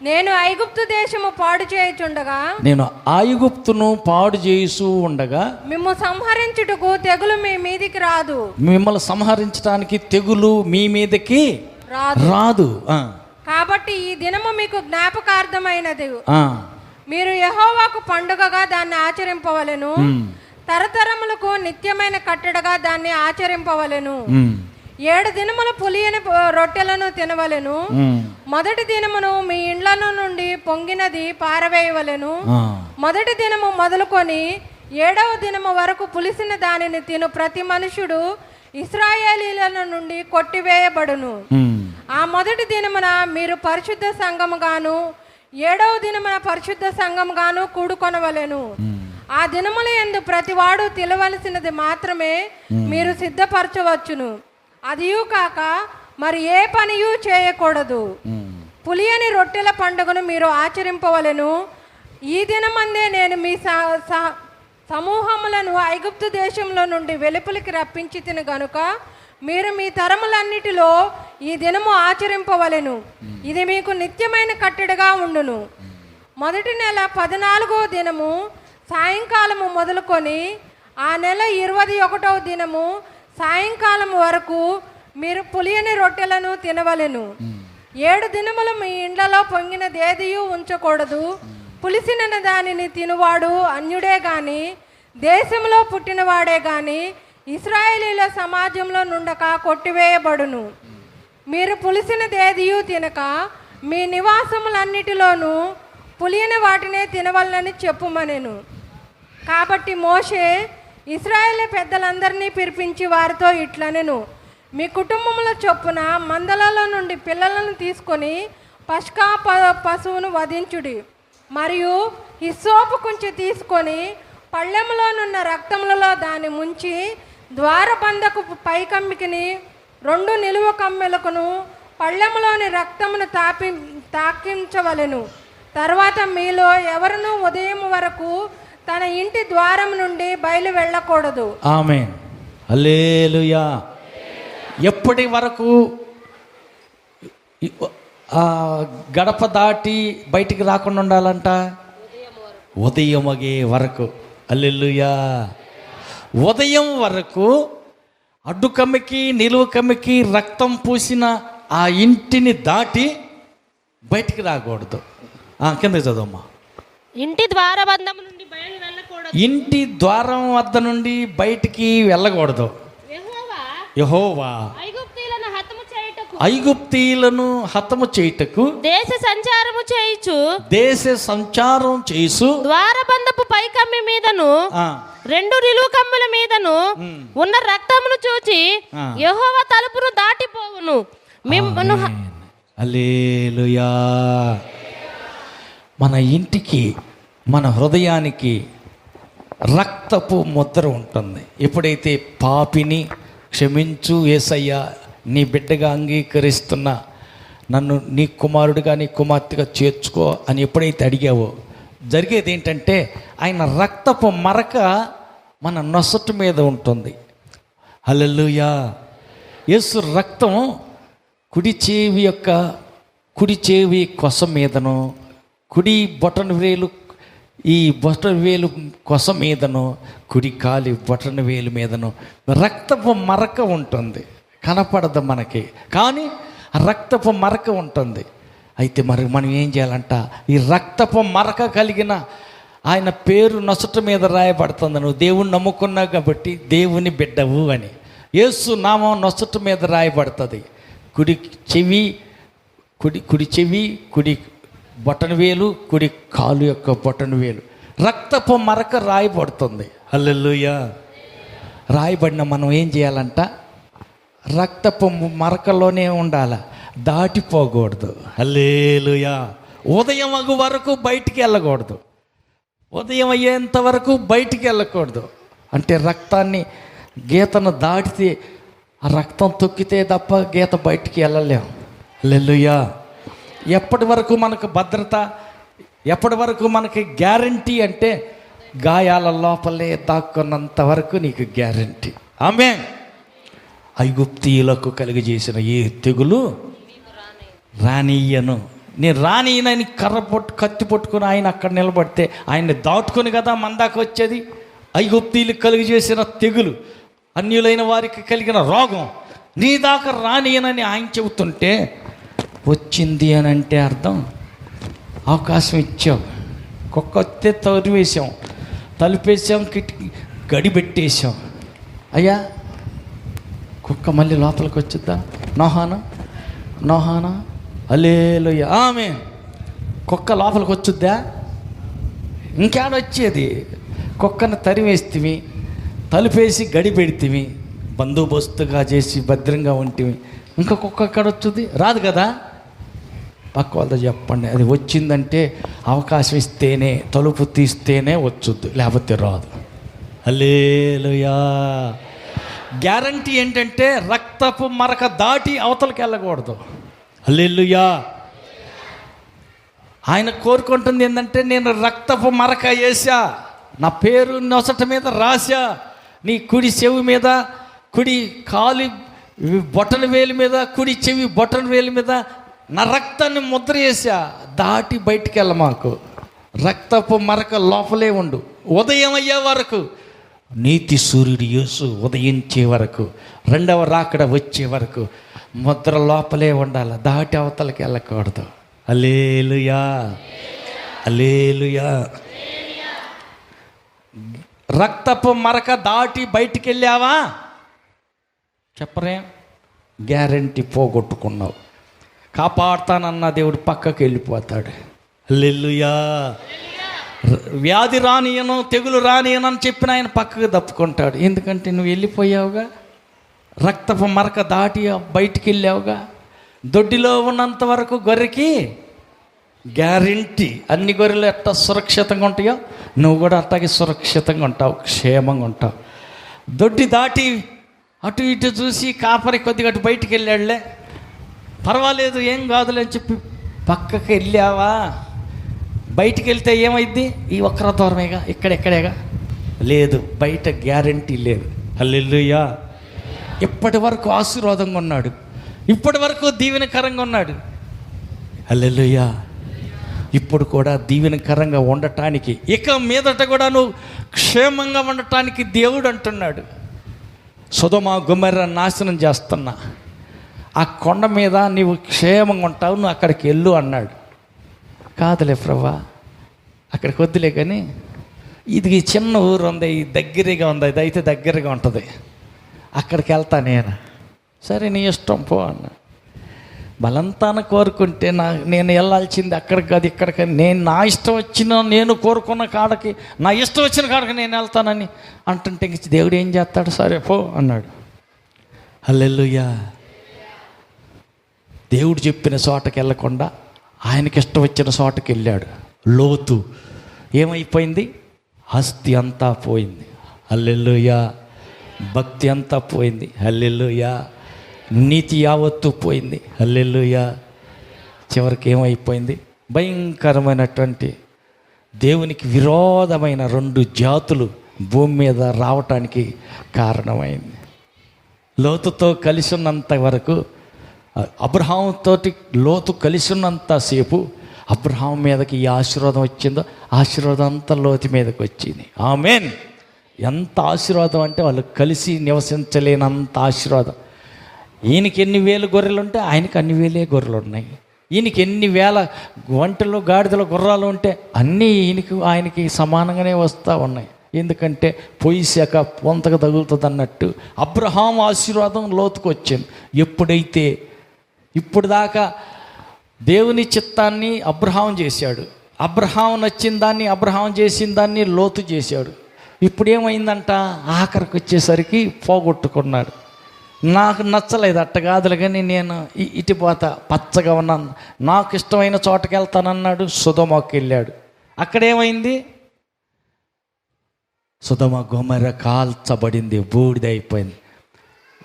Speaker 4: నేను ఐగుప్తు దేశము పాడు చేయుచుండగా,
Speaker 2: నేను ఐగుప్తును పాడు చేస్తూ ఉండగా
Speaker 4: మిమ్ము సంహరించుటకు తెగులు మీ మీదికి రాదు.
Speaker 2: మిమ్మల్ని సంహరించడానికి తెగులు మీ మీదకి రాదు.
Speaker 4: కాబట్టి ఈ దినము మీకు జ్ఞాపకార్థమైనది. మీరు యెహోవాకు పండుగగా దాన్ని ఆచరింపవలెను. తరతరములకు నిత్యమైన కట్టడగా దాన్ని ఆచరింపవలెను. 7 దినముల పులియని రొట్టెలను తినవలెను. మొదటి దినమును మీ ఇండ్లను నుండి పొంగినది పారవేయవలెను. మొదటి దినము మొదలుకొని 7వ దినము వరకు పులిసిన దానిని తిను ప్రతి మనుషుడు ఇశ్రాయేలీయుల నుండి కొట్టివేయబడును. ఆ మొదటి దినమున మీరు పరిశుద్ధ సంఘముగాను 7వ దినమున పరిశుద్ధ సంఘముగాను కూడుకొనవలెను. ఆ దినముల యందు ప్రతివాడు తినవలసినది మాత్రమే మీరు సిద్ధపరచవచ్చును. అదియూ కాక మరి ఏ పనియూ చేయకూడదు. పులియని రొట్టెల పండుగను మీరు ఆచరింపవలెను. ఈ దినమందే నేను మీ సమూహములను ఐగుప్తు దేశంలో నుండి వెలుపలికి రప్పించి తిను గనుక మీరు మీ తరములన్నిటిలో ఈ దినము ఆచరింపవలెను. ఇది మీకు నిత్యమైన కట్టడిగా ఉండును. మొదటి నెల 14వ దినము సాయంకాలము మొదలుకొని ఆ నెల 21వ దినము సాయంకాలం వరకు మీరు పులియని రొట్టెలను తినవలెను. 7 దినములు మీ ఇండ్లలో పొంగినదేదియూ ఉంచకూడదు. పులిసిన దానిని తినువాడు అన్యుడే గాని దేశంలో పుట్టినవాడే గాని ఇశ్రాయేలీల సమాజంలో నుండక కొట్టివేయబడును. మీరు పులిసినదేదియూ తినక మీ నివాసములన్నిటిలోనూ పులియని వాటినే తినవలనని చెప్పుమనెను. కాబట్టి మోషే ఇశ్రాయేలు పెద్దలందరినీ పిలిపించి వారితో ఇట్లనెను, మీ కుటుంబముల చొప్పున మందలలో నుండి పిల్లలను తీసుకొని పస్కా పశువును వధించుడి. మరియు హిస్సోపు కొంచెం తీసుకొని పళ్ళెములోనున్న రక్తములలో దాన్ని ముంచి ద్వారబంధకు పైకమ్మికిని 2 నిలువ కమ్మెలకును పళ్ళెములోని రక్తమును తాకించవలెను. తర్వాత మీలో ఎవరునూ ఉదయం వరకు తన ఇంటి ద్వారం నుండి బయలు వెళ్ళకూడదు.
Speaker 2: ఆమేన్. హల్లెలూయా. ఎప్పటి వరకు గడప దాటి బయటికి రాకుండా ఉండాలంట? ఉదయమగే వరకు. హల్లెలూయా. ఉదయం వరకు అడ్డు కమ్మికి నిలువ కమ్మికి రక్తం పూసిన ఆ ఇంటిని దాటి బయటికి రాకూడదు. కిందకి చదవమ్మా.
Speaker 3: ఇంటి ద్వారబంధం నుండి బయలు వెళ్ళకూడదు.
Speaker 2: ఇంటి ద్వారం వద్ద నుండి బయటికి వెళ్ళకూడదు. యెహోవా ఐగుప్తీయులను హతము చేయుటకు
Speaker 3: దేశ సంచారం చేయుచు ద్వారబంధపు పైకమ్మి మీదను 2 నిలువు కమ్ముల మీదను ఉన్న రక్తమును చూచి యెహోవా తలుపును దాటిపోవును.
Speaker 2: హల్లెలూయా. మన ఇంటికి మన హృదయానికి రక్తపు ముద్ర ఉంటుంది. ఎప్పుడైతే పాపిని క్షమించు యేసయ్యా, నీ బిడ్డగా అంగీకరిస్తున్నా, నన్ను నీ కుమారుడిగా నీ కుమార్తెగా చేర్చుకో అని ఎప్పుడైతే అడిగావో, జరిగేది ఏంటంటే ఆయన రక్తపు మరక మన నొసటి మీద ఉంటుంది. హల్లెలూయా. యేసు రక్తం కుడి చెవి కొస మీదను, కుడి బొటన వేలు ఈ బొటన వేలు కొస మీదను, కుడి కాలి బొటన వేలు మీదను రక్తపు మరక ఉంటుంది. కనపడదు మనకి, కానీ రక్తపు మరక ఉంటుంది. అయితే మరి మనం ఏం చేయాలంట? ఈ రక్తపు మరక కలిగిన ఆయన పేరు నొసట మీద రాయబడుతుంది. నువ్వు దేవుణ్ణి నమ్ముకున్నావు కాబట్టి దేవుని బిడ్డవు అని. యేసు నామం నొసట మీద రాయబడుతుంది. కుడి చెవి కుడి బొటన వేలు, కుడి కాలు యొక్క బొటన వేలు రక్తపు మరక రాయబడుతుంది. హల్లెలూయా. రాయబడిన మనం ఏం చేయాలంట? రక్తపు మరకలోనే ఉండాలి, దాటిపోకూడదు. హల్లెలూయా. ఉదయం అగు వరకు బయటికి వెళ్ళకూడదు. ఉదయం అయ్యేంత వరకు బయటికి వెళ్ళకూడదు. అంటే రక్తాన్ని గీతను దాటితే, ఆ రక్తం తొక్కితే తప్ప గీత బయటికి వెళ్ళలేం. హల్లెలూయా. ఎప్పటి వరకు మనకు భద్రత, ఎప్పటి వరకు మనకి గ్యారంటీ అంటే గాయాల లోపలే దాక్కున్నంత వరకు నీకు గ్యారంటీ. ఆమేన్. ఐగుప్తీయులకు కలిగజేసిన ఏ తెగులు రానియ్యను. నేను రానియనని కత్తి పట్టుకుని ఆయన అక్కడ నిలబడితే ఆయన్ని దాటుకొని కదా మన దాకా వచ్చేది. ఐగుప్తీయులకు కలిగజేసిన తెగులు, అన్యులైన వారికి కలిగిన రోగం నీ దాకా రానియనని ఆయన చెబుతుంటే వచ్చింది అని అంటే అర్థం అవకాశం ఇచ్చాం. కుక్క వస్తే తరివేసాం, తలుపేసాం, కిటికీ గడి పెట్టేసాం. అయ్యా కుక్క మళ్ళీ లోపలికి వచ్చిద్దా? నోహానా హల్లెలూయా. ఆమేన్. కుక్క లోపలికి వచ్చుద్దా? ఇంకేడొచ్చేది? కుక్కను తరివేస్తేవి, తలుపేసి గడి పెడితేవి, బందోబస్తుగా చేసి భద్రంగా ఉంటేవి, ఇంకా కుక్క ఎక్కడ వచ్చుద్ది? రాదు కదా. పక్క వాళ్ళతో చెప్పండి, అది వచ్చిందంటే అవకాశం ఇస్తేనే, తలుపు తీస్తేనే వచ్చుద్ది, లేకపోతే రాదు. హల్లెలూయా. గ్యారంటీ ఏంటంటే రక్తపు మరక దాటి అవతలకి వెళ్ళకూడదు. హల్లెలూయా. ఆయన కోరుకుంటుంది ఏంటంటే, నేను రక్తపు మరక వేసా, నా పేరు నొసట మీద రాసా, నీ కుడి చెవి మీద, కుడి కాలి బొటన వేలు మీద, కుడి చెవి బొటన వేలు మీద నా రక్తాన్ని ముద్ర చేసా. దాటి బయటికి వెళ్ళ మాకు. రక్తపు మరక లోపలే ఉండు ఉదయం అయ్యే వరకు. నీతి సూర్యుడు యేసు ఉదయించే వరకు, రెండవ రాకడ వచ్చే వరకు ముద్ర లోపలే ఉండాలి, దాటి అవతలకి వెళ్ళకూడదు. హల్లెలూయా. హల్లెలూయా. రక్తపు మరక దాటి బయటికి వెళ్ళావా? చెప్పరే, గ్యారంటీ పోగొట్టుకున్నావు. కాపాడుతానన్న దేవుడు పక్కకి వెళ్ళిపోతాడు. హల్లెలూయా. వ్యాధి రానియను, తెగులు రానియను అని చెప్పిన ఆయన పక్కకు తప్పుకుంటాడు. ఎందుకంటే నువ్వు వెళ్ళిపోయావుగా, రక్తపు మరక దాటి బయటికి వెళ్ళావుగా. దొడ్డిలో ఉన్నంత వరకు గొర్రెకి గ్యారంటీ. అన్ని గొర్రెలు ఎట్టా సురక్షితంగా ఉంటాయో నువ్వు కూడా అట్టాగే సురక్షితంగా ఉంటావు, క్షేమంగా ఉంటావు. దొడ్డి దాటి అటు ఇటు చూసి కాపరి కొద్దిగా అటు బయటికి వెళ్ళాడులే, పర్వాలేదు ఏం కాదులే అని చెప్పి పక్కకి వెళ్ళావా? బయటికి వెళ్తే ఏమైంది? ఈ ఒక్కర దూరమేగా, ఇక్కడెక్కడేగా. లేదు, బయట గ్యారంటీ లేదు. హల్లెలూయా. ఇప్పటి వరకు ఆశీర్వాదంగా ఉన్నాడు, ఇప్పటి వరకు దీవెనకరంగా ఉన్నాడు. హల్లెలూయా. ఇప్పుడు కూడా దీవెనకరంగా ఉండటానికి, ఇక మీదట కూడా నువ్వు క్షేమంగా ఉండటానికి దేవుడు అంటున్నాడు, సొదొమ గొమొర్రా నాశనం చేస్తున్నా, ఆ కొండ మీద నీవు క్షేమంగా ఉంటావు, నువ్వు అక్కడికి వెళ్ళు అన్నాడు. కాదులే ప్రభా, అక్కడికి వద్దులే, కానీ ఇది చిన్న ఊరు ఉంది, దగ్గరగా ఉంది, ఇది అయితే దగ్గరగా ఉంటుంది, అక్కడికి వెళ్తా నేను. సరే నీ ఇష్టం పో అన్నా. బలంతాన కోరుకుంటే నేను వెళ్ళాల్సింది అక్కడికి కాదు ఇక్కడికి. నేను నా ఇష్టం వచ్చిన, నేను కోరుకున్న కాడకి, నా ఇష్టం వచ్చిన కాడకి నేను వెళ్తానని అంటుంటే ఇంక దేవుడు ఏం చేస్తాడు? సరే పో అన్నాడు. హల్లెలూయా. దేవుడు చెప్పిన చోటకి వెళ్ళకుండా ఆయనకి ఇష్టం వచ్చిన చోటకి వెళ్ళాడు. లోతు ఏమైపోయింది? ఆస్తి అంతా పోయింది. హల్లెలూయా. భక్తి అంతా పోయింది. హల్లెలూయా. నీతి యావత్తు పోయింది. హల్లెలూయా. చివరికి ఏమైపోయింది? భయంకరమైనటువంటి దేవునికి విరోధమైన 2 జాతులు భూమి మీద రావటానికి కారణమైంది. లోతుతో కలిసి ఉన్నంత వరకు, అబ్రహాముతోటి లోతు కలిసి ఉన్నంతసేపు అబ్రహాం మీదకి ఈ ఆశీర్వాదం వచ్చిందో, ఆశీర్వాదం అంతా లోతు మీదకి వచ్చింది. ఆమేన్. ఎంత ఆశీర్వాదం అంటే వాళ్ళు కలిసి నివసించలేనంత ఆశీర్వాదం. ఈయనకి ఎన్ని వేలు గొర్రెలు ఉంటే ఆయనకి అన్ని వేలే గొర్రెలు ఉన్నాయి. ఈయనకి ఎన్ని వేల ఒంటెలు గాడిదలు గుర్రాలు ఉంటే అన్నీ ఆయనకి సమానంగానే వస్తూ ఉన్నాయి. ఎందుకంటే పొయ్యి శాఖ పొంతకు తగులుతుంది అన్నట్టు అబ్రహాం ఆశీర్వాదం లోతుకు వచ్చింది. ఎప్పుడైతే ఇప్పుడు దాకా దేవుని చిత్తాన్ని అబ్రహాం చేశాడు, అబ్రహాం నచ్చిన దాన్ని, అబ్రహాం చేసిన దాన్ని లోతు చేశాడు. ఇప్పుడు ఏమైందంట? ఆఖరికి వచ్చేసరికి పోగొట్టుకున్నాడు. నాకు నచ్చలేదు, అట్ట కాదులే, కానీ నేను ఇటు పోతా, పచ్చగా ఉన్నాను, నాకు ఇష్టమైన చోటకి వెళ్తానన్నాడు. సొదొమకి వెళ్ళాడు. అక్కడేమైంది? సొదొమ గొమొర్రా కాల్చబడింది, బూడిదైపోయింది.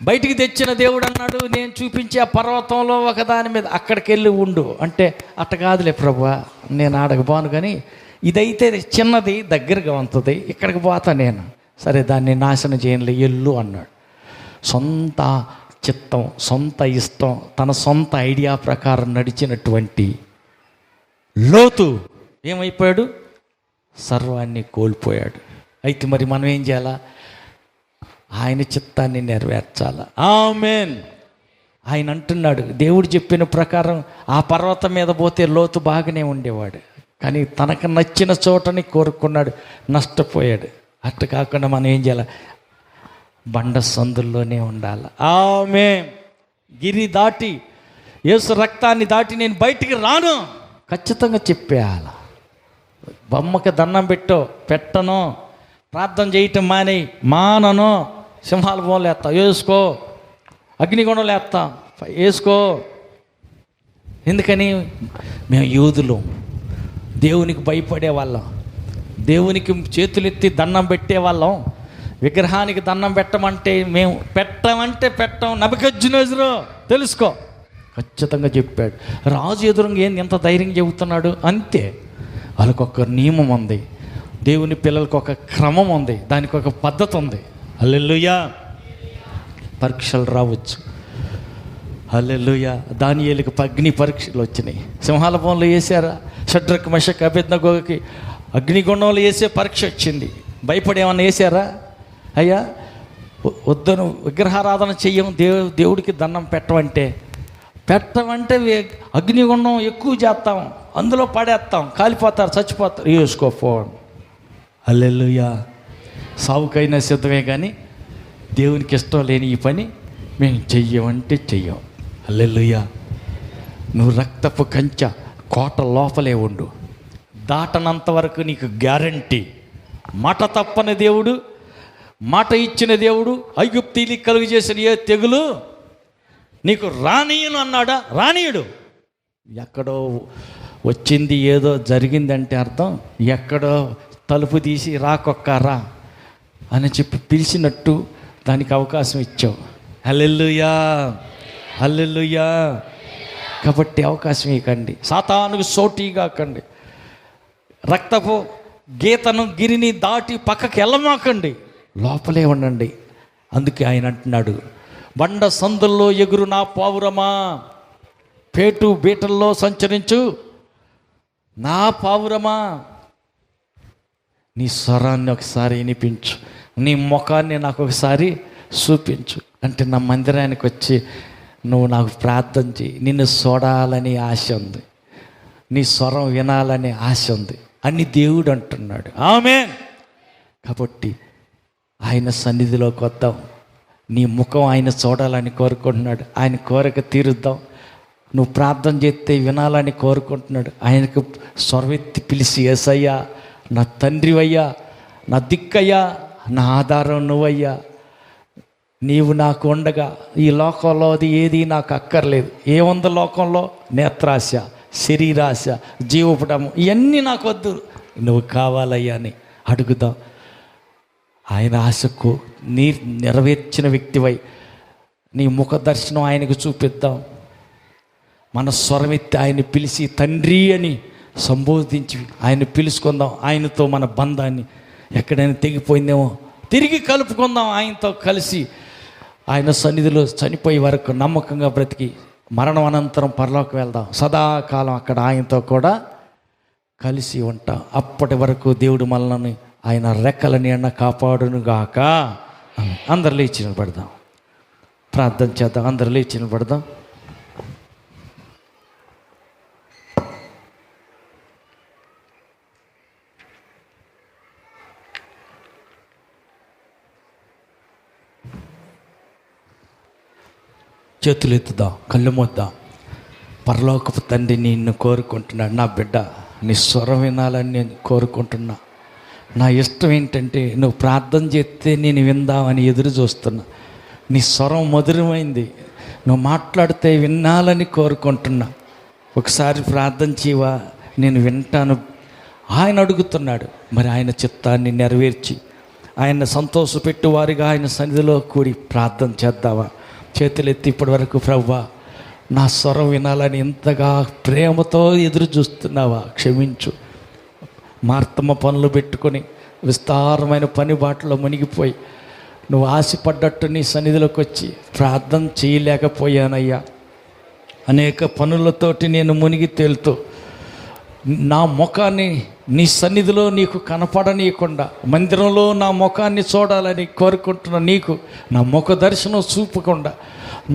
Speaker 2: బయటికి తెచ్చిన దేవుడు అన్నాడు, నేను చూపించే ఆ పర్వతంలో ఒకదాని మీద అక్కడికి వెళ్ళి ఉండు అంటే, అట్ట కాదులే ప్రభువా, నేను ఆడకు పోను, కానీ ఇదైతే చిన్నది, దగ్గరగా ఉంటుంది, ఇక్కడికి పోతా నేను. సరే దాన్ని నాశనం చేయనులే, ఎల్లు అన్నాడు. సొంత చిత్తం, సొంత ఇష్టం, తన సొంత ఐడియా ప్రకారం నడిచినటువంటి లోతు ఏమైపోయాడు? సర్వాన్ని కోల్పోయాడు. అయితే మరి మనం ఏం చేయాలా? ఆయన చిత్తాన్ని నెరవేర్చాలి. ఆమేన్. ఆయన అంటున్నాడు, దేవుడు చెప్పిన ప్రకారం ఆ పర్వతం మీద పోతే లోతు బాగానే ఉండేవాడు, కానీ తనకు నచ్చిన చోటని కోరుకున్నాడు, నష్టపోయాడు. అట్టు కాకుండా మనం ఏం చేయాలి? బండ సందుల్లోనే ఉండాలి. ఆమేన్. గిరి దాటి, యేసు రక్తాన్ని దాటి నేను బయటికి రాను ఖచ్చితంగా చెప్పేయాల. బొమ్మకి దండం పెట్టను, ప్రార్థన చేయటం మానను, సింహాల బోన్లు వేస్తా వేసుకో, అగ్నిగుండంలో వేస్తా వేసుకో. ఎందుకని? మేము యూదులు, దేవునికి భయపడే వాళ్ళం, దేవునికి చేతులెత్తి దండం పెట్టే వాళ్ళం. విగ్రహానికి దండం పెట్టమంటే మేము పెట్టం. నెబుకద్నెజరు తెలుసుకో, ఖచ్చితంగా చెప్పాడు. రాజు ఎదురుగా ఏంది ఎంత ధైర్యం చెబుతున్నాడు? అంతే. వాళ్ళకు ఒక నియమం ఉంది, దేవుని పిల్లలకు ఒక క్రమం ఉంది, దానికి ఒక పద్ధతి ఉంది. హల్లెలూయా. పరీక్షలు రావచ్చు. హల్లెలూయా. దానియేలుకి అగ్ని పరీక్షలు వచ్చినాయి. సింహాల బోన్లో వేసారా? షడ్రక్ మెషక్ అబేద్నెగోకి అగ్నిగుండంలో వేసే పరీక్ష వచ్చింది. భయపడి ఏమన్నా వేసారా? అయ్యా వద్దను, విగ్రహారాధన చెయ్యం, దేవుడికి దండం పెట్టమంటే అగ్నిగుండం ఎక్కువ చేస్తాం, అందులో పడేస్తాం, కాలిపోతారు, చచ్చిపోతారు, వేసుకోపోవడం. హల్లెలూయా. సావుకైనా సిద్ధమే, కానీ దేవునికి ఇష్టం లేని ఈ పని మేము చెయ్యమంటే చెయ్యం. హల్లెలూయా. నువ్వు రక్తపు కంచె కోట లోపలే ఉండు, దాటనంత వరకు నీకు గ్యారంటీ. మాట తప్పని దేవుడు, మాట ఇచ్చిన దేవుడు. ఐగుప్తీయులకు కలుగు చేసిన ఏ తెగులు నీకు రానీయను అన్నాడా? రానీయుడు. ఎక్కడో వచ్చింది, ఏదో జరిగిందంటే అర్థం ఎక్కడో తలుపు తీసి రాకొక్కారా, అని చెప్పి పిలిచినట్టు దానికి అవకాశం ఇచ్చావు. హల్లెలూయా, హల్లెలూయా. కాబట్టి అవకాశం ఇవ్వకండి, సాతానుకు సోటీగాకండి. రక్తపు గీతను గిరిని దాటి పక్కకి వెళ్ళమాకండి, లోపలే ఉండండి. అందుకే ఆయన అంటున్నాడు, బండ సందుల్లో ఎగురు నా పావురమా, పేటు బీటల్లో సంచరించు నా పావురమా. నీ స్వరాన్ని ఒకసారి వినిపించు, నీ ముఖాన్ని నాకు ఒకసారి చూపించు. అంటే నా మందిరానికి వచ్చి నువ్వు నాకు ప్రార్థన చేయి, నిన్ను చూడాలని ఆశ ఉంది, నీ స్వరం వినాలని ఆశ ఉంది అని దేవుడు అంటున్నాడు. ఆమేన్. కాబట్టి ఆయన సన్నిధిలోకి వద్దాం, నీ ముఖం ఆయన చూడాలని కోరుకుంటున్నాడు, ఆయన కోరిక తీరుద్దాం. నువ్వు ప్రార్థన చేస్తే వినాలని కోరుకుంటున్నాడు. ఆయనకు స్వరమెత్తి పిలిచి, యేసయ్యా నా తండ్రివయ్యా, నా దిక్కయ్యా, నా ఆధారం నువ్వయ్యా, నీవు నాకు ఉండగా ఈ లోకంలో అది ఏది నాకు అక్కర్లేదు. ఏముంది లోకంలో? నేత్రాశ, శరీరాశ, జీవపడము, ఇవన్నీ నాకు వద్దు, నువ్వు కావాలయ్యా అని అడుగుదాం. ఆయన ఆశకు నెరవేర్చిన వ్యక్తివై నీ ముఖ దర్శనం ఆయనకు చూపిద్దాం. మన స్వరమెత్తి ఆయన పిలిచి తండ్రి అని సంబోధించి ఆయన పిలుచుకుందాం. ఆయనతో మన బంధాన్ని ఎక్కడైనా తెగిపోయిందేమో తిరిగి కలుపుకుందాం. ఆయనతో కలిసి ఆయన సన్నిధిలో చనిపోయే వరకు నమ్మకంగా బ్రతికి మరణం అనంతరం పరలోకి వెళ్దాం. సదాకాలం అక్కడ ఆయనతో కూడా కలిసి ఉంటాం. అప్పటి వరకు దేవుడు మనల్ని ఆయన రెక్కల నీడ కాపాడునుగాక. అందరు లేచి నిలబడదాం, ప్రార్థన చేద్దాం. అందరు లేచి నిలబడదాం. చేతులు ఎత్తుదాం, కళ్ళు మూద్దాం. పరలోకపు తండ్రి నిన్ను కోరుకుంటున్నాడు. నా బిడ్డ నీ స్వరం వినాలని నేను కోరుకుంటున్నా. నా ఇష్టం ఏంటంటే నువ్వు ప్రార్థన చేస్తే నేను విందామని ఎదురు చూస్తున్నా. నీ స్వరం మధురమైంది, నువ్వు మాట్లాడితే వినాలని కోరుకుంటున్నా. ఒకసారి ప్రార్థన చేయవా, నేను వింటాను. ఆయన అడుగుతున్నాడు. మరి ఆయన చిత్తాన్ని నెరవేర్చి ఆయన సంతోషపెట్టు వారిగా ఆయన సన్నిధిలో కూడి ప్రార్థన చేద్దావా? చేతులెత్తి ఇప్పటి వరకు ప్రభువా నా స్వరం వినాలని ఎంతగా ప్రేమతో ఎదురు చూస్తున్నావా? క్షమించు. మార్తమ్మ పనులు పెట్టుకొని విస్తారమైన పని బాటలో మునిగిపోయి నువ్వు ఆశపడ్డట్టు నీ సన్నిధిలోకి వచ్చి ప్రార్థన చేయలేకపోయానయ్యా. అనేక పనులతోటి నేను మునిగి తేలుతూ నా ముఖాన్ని నీ సన్నిధిలో నీకు కనపడనీయకుండా మందిరంలో నా ముఖాన్ని చూడాలని కోరుకుంటున్న నీకు నా ముఖ దర్శనం చూపకుండా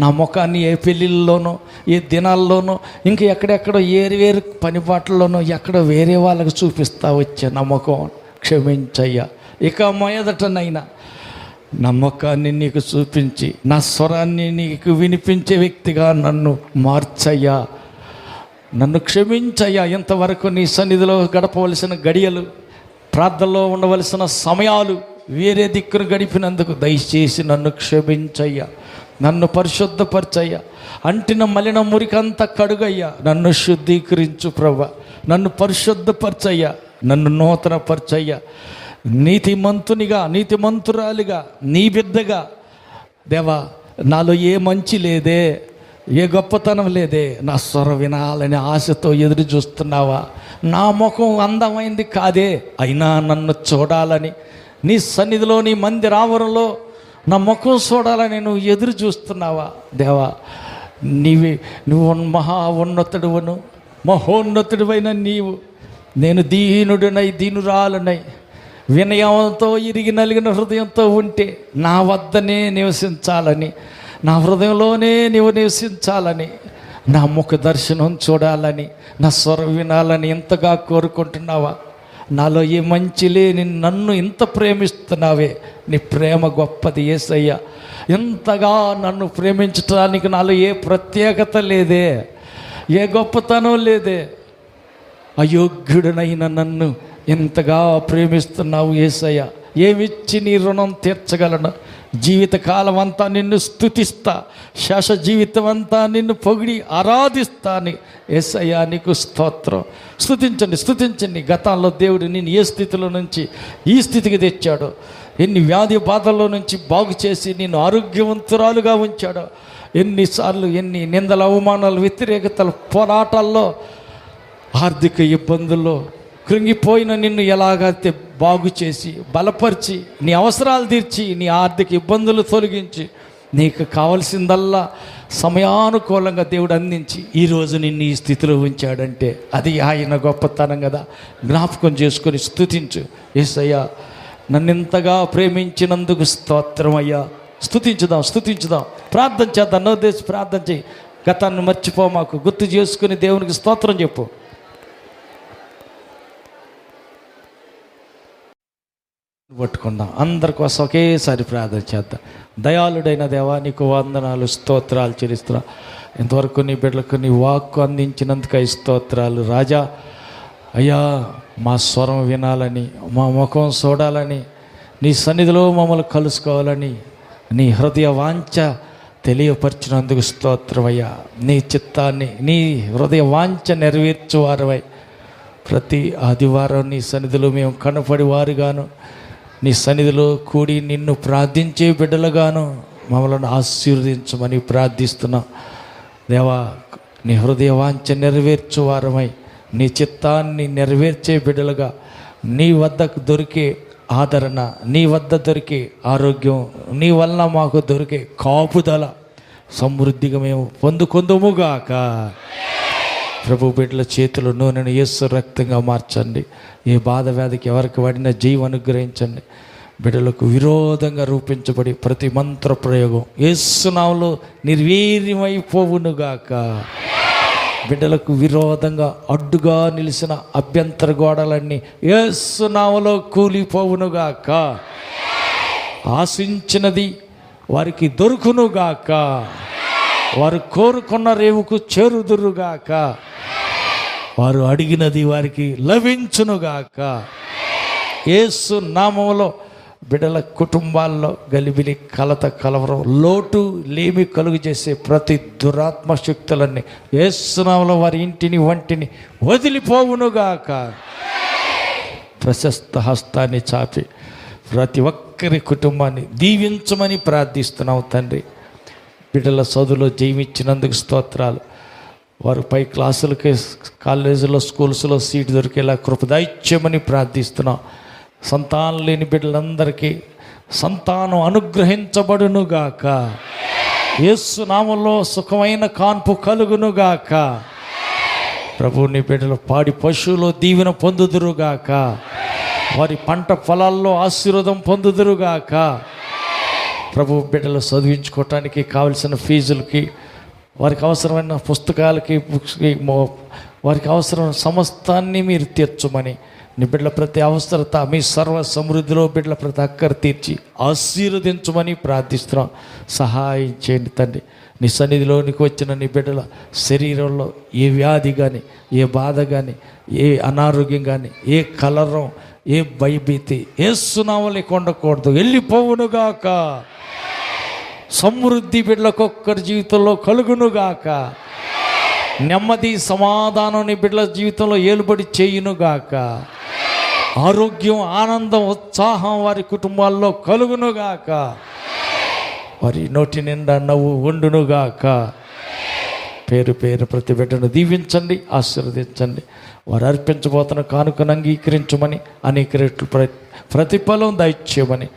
Speaker 2: నా ముఖాన్ని ఏ పెళ్ళిళ్ళలోనో ఏ దినాల్లోనో ఇంకా ఎక్కడెక్కడో వేరు పనిపాట్లలోనో ఎక్కడో వేరే వాళ్ళకు చూపిస్తా వచ్చా. నా ముఖం క్షమించయ్యా. ఇక మొదటనైనా నా ముఖాన్ని నీకు చూపించి నా స్వరాన్ని నీకు వినిపించే వ్యక్తిగా నన్ను మార్చయ్యా. నన్ను క్షమించయ్యా. ఇంతవరకు నీ సన్నిధిలో గడపవలసిన గడియలు, ప్రార్థనలో ఉండవలసిన సమయాలు వేరే దిక్కును గడిపినందుకు దయచేసి నన్ను క్షమించయ్యా. నన్ను పరిశుద్ధపరచయ్యా. అంటిన మలిన మురికంతా కడుగయ్యా. నన్ను శుద్ధీకరించు ప్రభా. నన్ను పరిశుద్ధపరచయ్యా. నన్ను నూతనపరచయ్యా. నీతిమంతునిగా, నీతిమంతురాలిగా, నీ బిడ్డగా దేవా నాలో ఏ మంచి లేదే, ఏ గొప్పతనం లేదే. నా స్వరం వినాలని ఆశతో ఎదురు చూస్తున్నావా? నా ముఖం అందమైంది కాదే, అయినా నన్ను చూడాలని నీ సన్నిధిలో నీ మందిరావరంలో నా ముఖం చూడాలని నువ్వు ఎదురు చూస్తున్నావా? దేవా నువ్వు మహా ఉన్నతుడువను, మహోన్నతుడివైన నీవు. నేను దీనుడినై దీనురాలునై వినయంతో ఇరిగి నలిగిన హృదయంతో ఉంటే నా వద్దనే నివసించాలని, నా హృదయంలోనే నీవు నివసించాలని, నా ముఖ దర్శనం చూడాలని, నా స్వరం వినాలని ఎంతగా కోరుకుంటున్నావా? నాలో ఏ మంచి లేని నన్ను ఇంత ప్రేమిస్తున్నావే. నీ ప్రేమ గొప్పది యేసయ్యా. ఎంతగా నన్ను ప్రేమించడానికి నాలో ఏ ప్రత్యేకత లేదే, ఏ గొప్పతనం లేదే. అయోగ్యుడనైన నన్ను ఎంతగా ప్రేమిస్తున్నావు యేసయ్యా. ఏమిచ్చి నీ రుణం తీర్చగలను? జీవితకాలం అంతా నిన్ను స్తుతిస్తా, శేష జీవితం అంతా నిన్ను పొగిడి ఆరాధిస్తాను యేసయ్యా. నీకు స్తోత్రం. స్తుతించండి, స్తుతించండి. గతంలో దేవుడు నిన్ను ఏ స్థితిలో నుంచి ఈ స్థితికి తెచ్చాడో, ఎన్ని వ్యాధి బాధల్లో నుంచి బాగు చేసి నిన్ను ఆరోగ్యవంతురాలుగా ఉంచాడో, ఎన్నిసార్లు ఎన్ని నిందల అవమానాలు వ్యతిరేకతలు పోరాటాల్లో ఆర్థిక ఇబ్బందుల్లో కృంగిపోయిన నిన్ను ఎలాగైతే బాగు చేసి బలపరిచి నీ అవసరాలు తీర్చి నీ ఆర్థిక ఇబ్బందులు తొలగించి నీకు కావలసిందల్లా సమయానుకూలంగా దేవుడు అందించి ఈరోజు నిన్ను ఈ స్థితిలో ఉంచాడంటే అది ఆయన గొప్పతనం కదా. జ్ఞాపకం చేసుకొని స్తుతించు. యేసయ్యా, నన్నింతగా ప్రేమించినందుకు స్తోత్రం అయ్యా. స్తుతించుదాం. ప్రార్థన చేద్దాం. నోదేసి ప్రార్థన చేయి. గతాన్ని మర్చిపో, మాకు గుర్తు చేసుకుని దేవునికి స్తోత్రం చెప్పు. పట్టుకుందాం. అందరి కోసం ఒకేసారి ప్రార్థన చేద్దాం. దయాళుడైన దేవా, నీకు వందనాలు, స్తోత్రాలు చెల్లిస్తున్నా. ఇంతవరకు నీ బిడ్డలకు నీ వాక్కు అందించినందుకై స్తోత్రాలు రాజా. అయ్యా, మా స్వరం వినాలని, మా ముఖం చూడాలని, నీ సన్నిధిలో మమ్మల్ని కలుసుకోవాలని నీ హృదయ వాంఛ తెలియపరిచినందుకు స్తోత్రం అయ్యా. నీ చిత్తాన్ని, నీ హృదయ వాంఛ నెరవేర్చువారవై ప్రతి ఆదివారం నీ సన్నిధిలో మేము కనపడి వారుగాను, నీ సన్నిధిలో కూడి నిన్ను ప్రార్థించే బిడ్డలుగాను మమ్మల్ని ఆశీర్వదించమని ప్రార్థిస్తున్నాం దేవా. నీ హృదయ వాంఛ నెరవేర్చువారమై నీ చిత్తాన్ని నెరవేర్చే బిడ్డలుగా నీ వద్దకు దొరికే ఆదరణ, నీ వద్ద దొరికే ఆరోగ్యం, నీ వల్ల మాకు దొరికే కాపుదల సమృద్ధిగా మేము పొందుకొందుముగాక. ప్రభు బిడ్డల చేతులు నూనెను యేసు రక్తంగా మార్చండి. ఏ బాధ వ్యాధికి ఎవరికి వాడిన జీవం అనుగ్రహించండి. బిడ్డలకు విరోధంగా రూపించబడి ప్రతి మంత్ర ప్రయోగం యేసు నామములో నిర్వీర్యమైపోవునుగాక. బిడ్డలకు విరోధంగా అడ్డుగా నిలిచిన అభ్యంతర గోడలన్నీ యేసు నామములో కూలిపోవునుగాక. ఆశించినది వారికి దొరుకునుగాక. వారు కోరుకున్న రేవుకు చేరుదురుగాక. వారు అడిగినది వారికి లభించునుగాక. యేసు నామములో బిడ్డల కుటుంబాల్లో గలిబిలి, కలత, కలవరం, లోటు, లేమి కలుగు చేసే ప్రతి దురాత్మ శక్తులన్నీ యేసు నామములో వారి ఇంటిని, వంటిని వదిలిపోవునుగాక. ప్రశస్త హస్తాన్ని చాపి ప్రతి ఒక్కరి కుటుంబాన్ని దీవించమని ప్రార్థిస్తున్నావు తండ్రి. బిడ్డల చదువులో జయమిచ్చినందుకు స్తోత్రాలు. వారు పై క్లాసులకి, కాలేజీలో, స్కూల్స్లో సీటు దొరికేలా కృపదాయిత్యమని ప్రార్థిస్తున్నాం. సంతానం లేని బిడ్డలందరికీ సంతానం అనుగ్రహించబడునుగాక. యేసు నామములో సుఖమైన కాన్పు కలుగునుగాక. ప్రభుని బిడ్డలు పాడి పశువులో దీవెన పొందుదురుగాక. వారి పంట పొలాల్లో ఆశీర్వాదం పొందుదురుగాక. ప్రభు బిడ్డలు చదివించుకోవటానికి కావలసిన ఫీజులకి, వారికి అవసరమైన పుస్తకాలకి, బుక్స్కి, వారికి అవసరమైన సమస్తాన్ని మీరు తీర్చమని, నీ బిడ్డల ప్రతి అవసరత మీ సర్వ సమృద్ధిలో బిడ్డల ప్రతి అక్కర తీర్చి ఆశీర్వదించమని ప్రార్థిస్తున్నాం. సహాయం చేయండి తండ్రి. నీ సన్నిధిలోనికి వచ్చిన నీ బిడ్డల శరీరంలో ఏ వ్యాధి కానీ, ఏ బాధ కానీ, ఏ అనారోగ్యం కానీ, ఏ కలరం, ఏ భయభీతి యేసు నామములో ఉండకూడదు, వెళ్ళిపోవునుగాక. సమృద్ధి బిడ్డలకొక్కరి జీవితంలో కలుగునుగాక. నెమ్మది, సమాధానం నీ బిడ్డల జీవితంలో ఏలుబడి చేయునుగాక. ఆరోగ్యం, ఆనందం, ఉత్సాహం వారి కుటుంబాల్లో కలుగునుగాక. వారి నోటి నిండా నవ్వు ఉండునుగాక. పేరు పేరు ప్రతి బిడ్డను దీవించండి, ఆశీర్వదించండి. వారు అర్పించబోతున్న కానుకను అంగీకరించమని, అనేక రెట్లు ప్రతిఫలం దయచేయమని,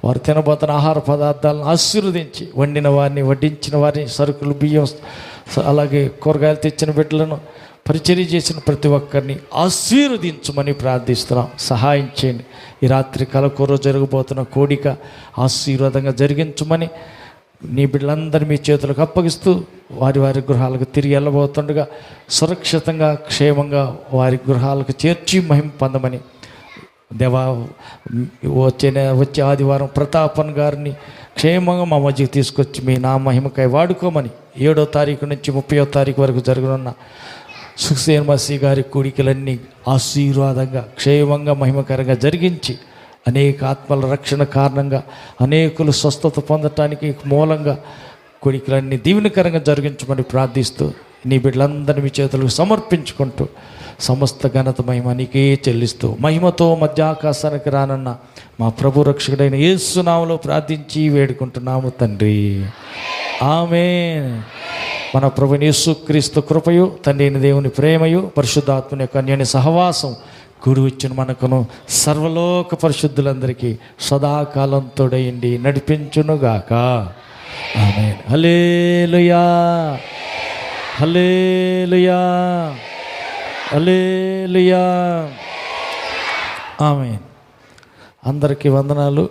Speaker 2: వారు తినబోతున్న ఆహార పదార్థాలను ఆశీర్వదించి, వండిన వారిని, వడ్డించిన వారిని, సరుకులు, బియ్యం, అలాగే కూరగాయలు తెచ్చిన బిడ్డలను, పరిచర్య చేసిన ప్రతి ఒక్కరిని ఆశీర్వదించమని ప్రార్థిస్తున్నాం. సహాయం చేయండి. ఈ రాత్రి కలకూర జరగబోతున్న కోడిక ఆశీర్వాదంగా జరిగించమని నీ బిడ్డలందరినీ మీ చేతులకు అప్పగిస్తూ వారి వారి గృహాలకు తిరిగి వెళ్ళబోతుండగా సురక్షితంగా, క్షేమంగా వారి గృహాలకు చేర్చి మహిమ పొందమని దేవా, వచ్చే ఆదివారం ప్రతాపన్ గారిని క్షేమంగా మా మధ్యకి తీసుకొచ్చి మీ నా మహిమకై వాడుకోమని, 7వ తారీఖు నుంచి 30వ తారీఖు వరకు జరగనున్న సుఖసేన్ మసీ గారి కూడికలన్నీ ఆశీర్వాదంగా, క్షేమంగా, మహిమకరంగా జరిగించి అనేక ఆత్మల రక్షణ కారణంగా అనేకులు స్వస్థత పొందటానికి మూలంగా కోరికలన్నీ దీవెనకరంగా జరిగించమని ప్రార్థిస్తూ నీ బిడ్డలందరినీ మీ చేతులకు సమర్పించుకుంటూ సమస్త ఘనత మహిమ నీకే చెల్లిస్తూ మహిమతో మధ్యాకాశానికి రానన్న మా ప్రభు రక్షకుడైన యేసు నామములో ప్రార్థించి వేడుకుంటున్నాము తండ్రి, ఆమేన్. మన ప్రభు యేసుక్రీస్తు కృపయు, తండ్రి అయిన దేవుని ప్రేమయు, పరిశుద్ధాత్మని యొక్క అన్యోన్య సహవాసం కూడి వచ్చిన మనకును సర్వలోక పరిశుద్ధులందరికీ సదాకాలం తోడయండి నడిపించునుగాక. ఆమేన్. హల్లెలూయా, హల్లెలూయా, హల్లెలూయా. ఆమేన్. అందరికీ వందనాలు.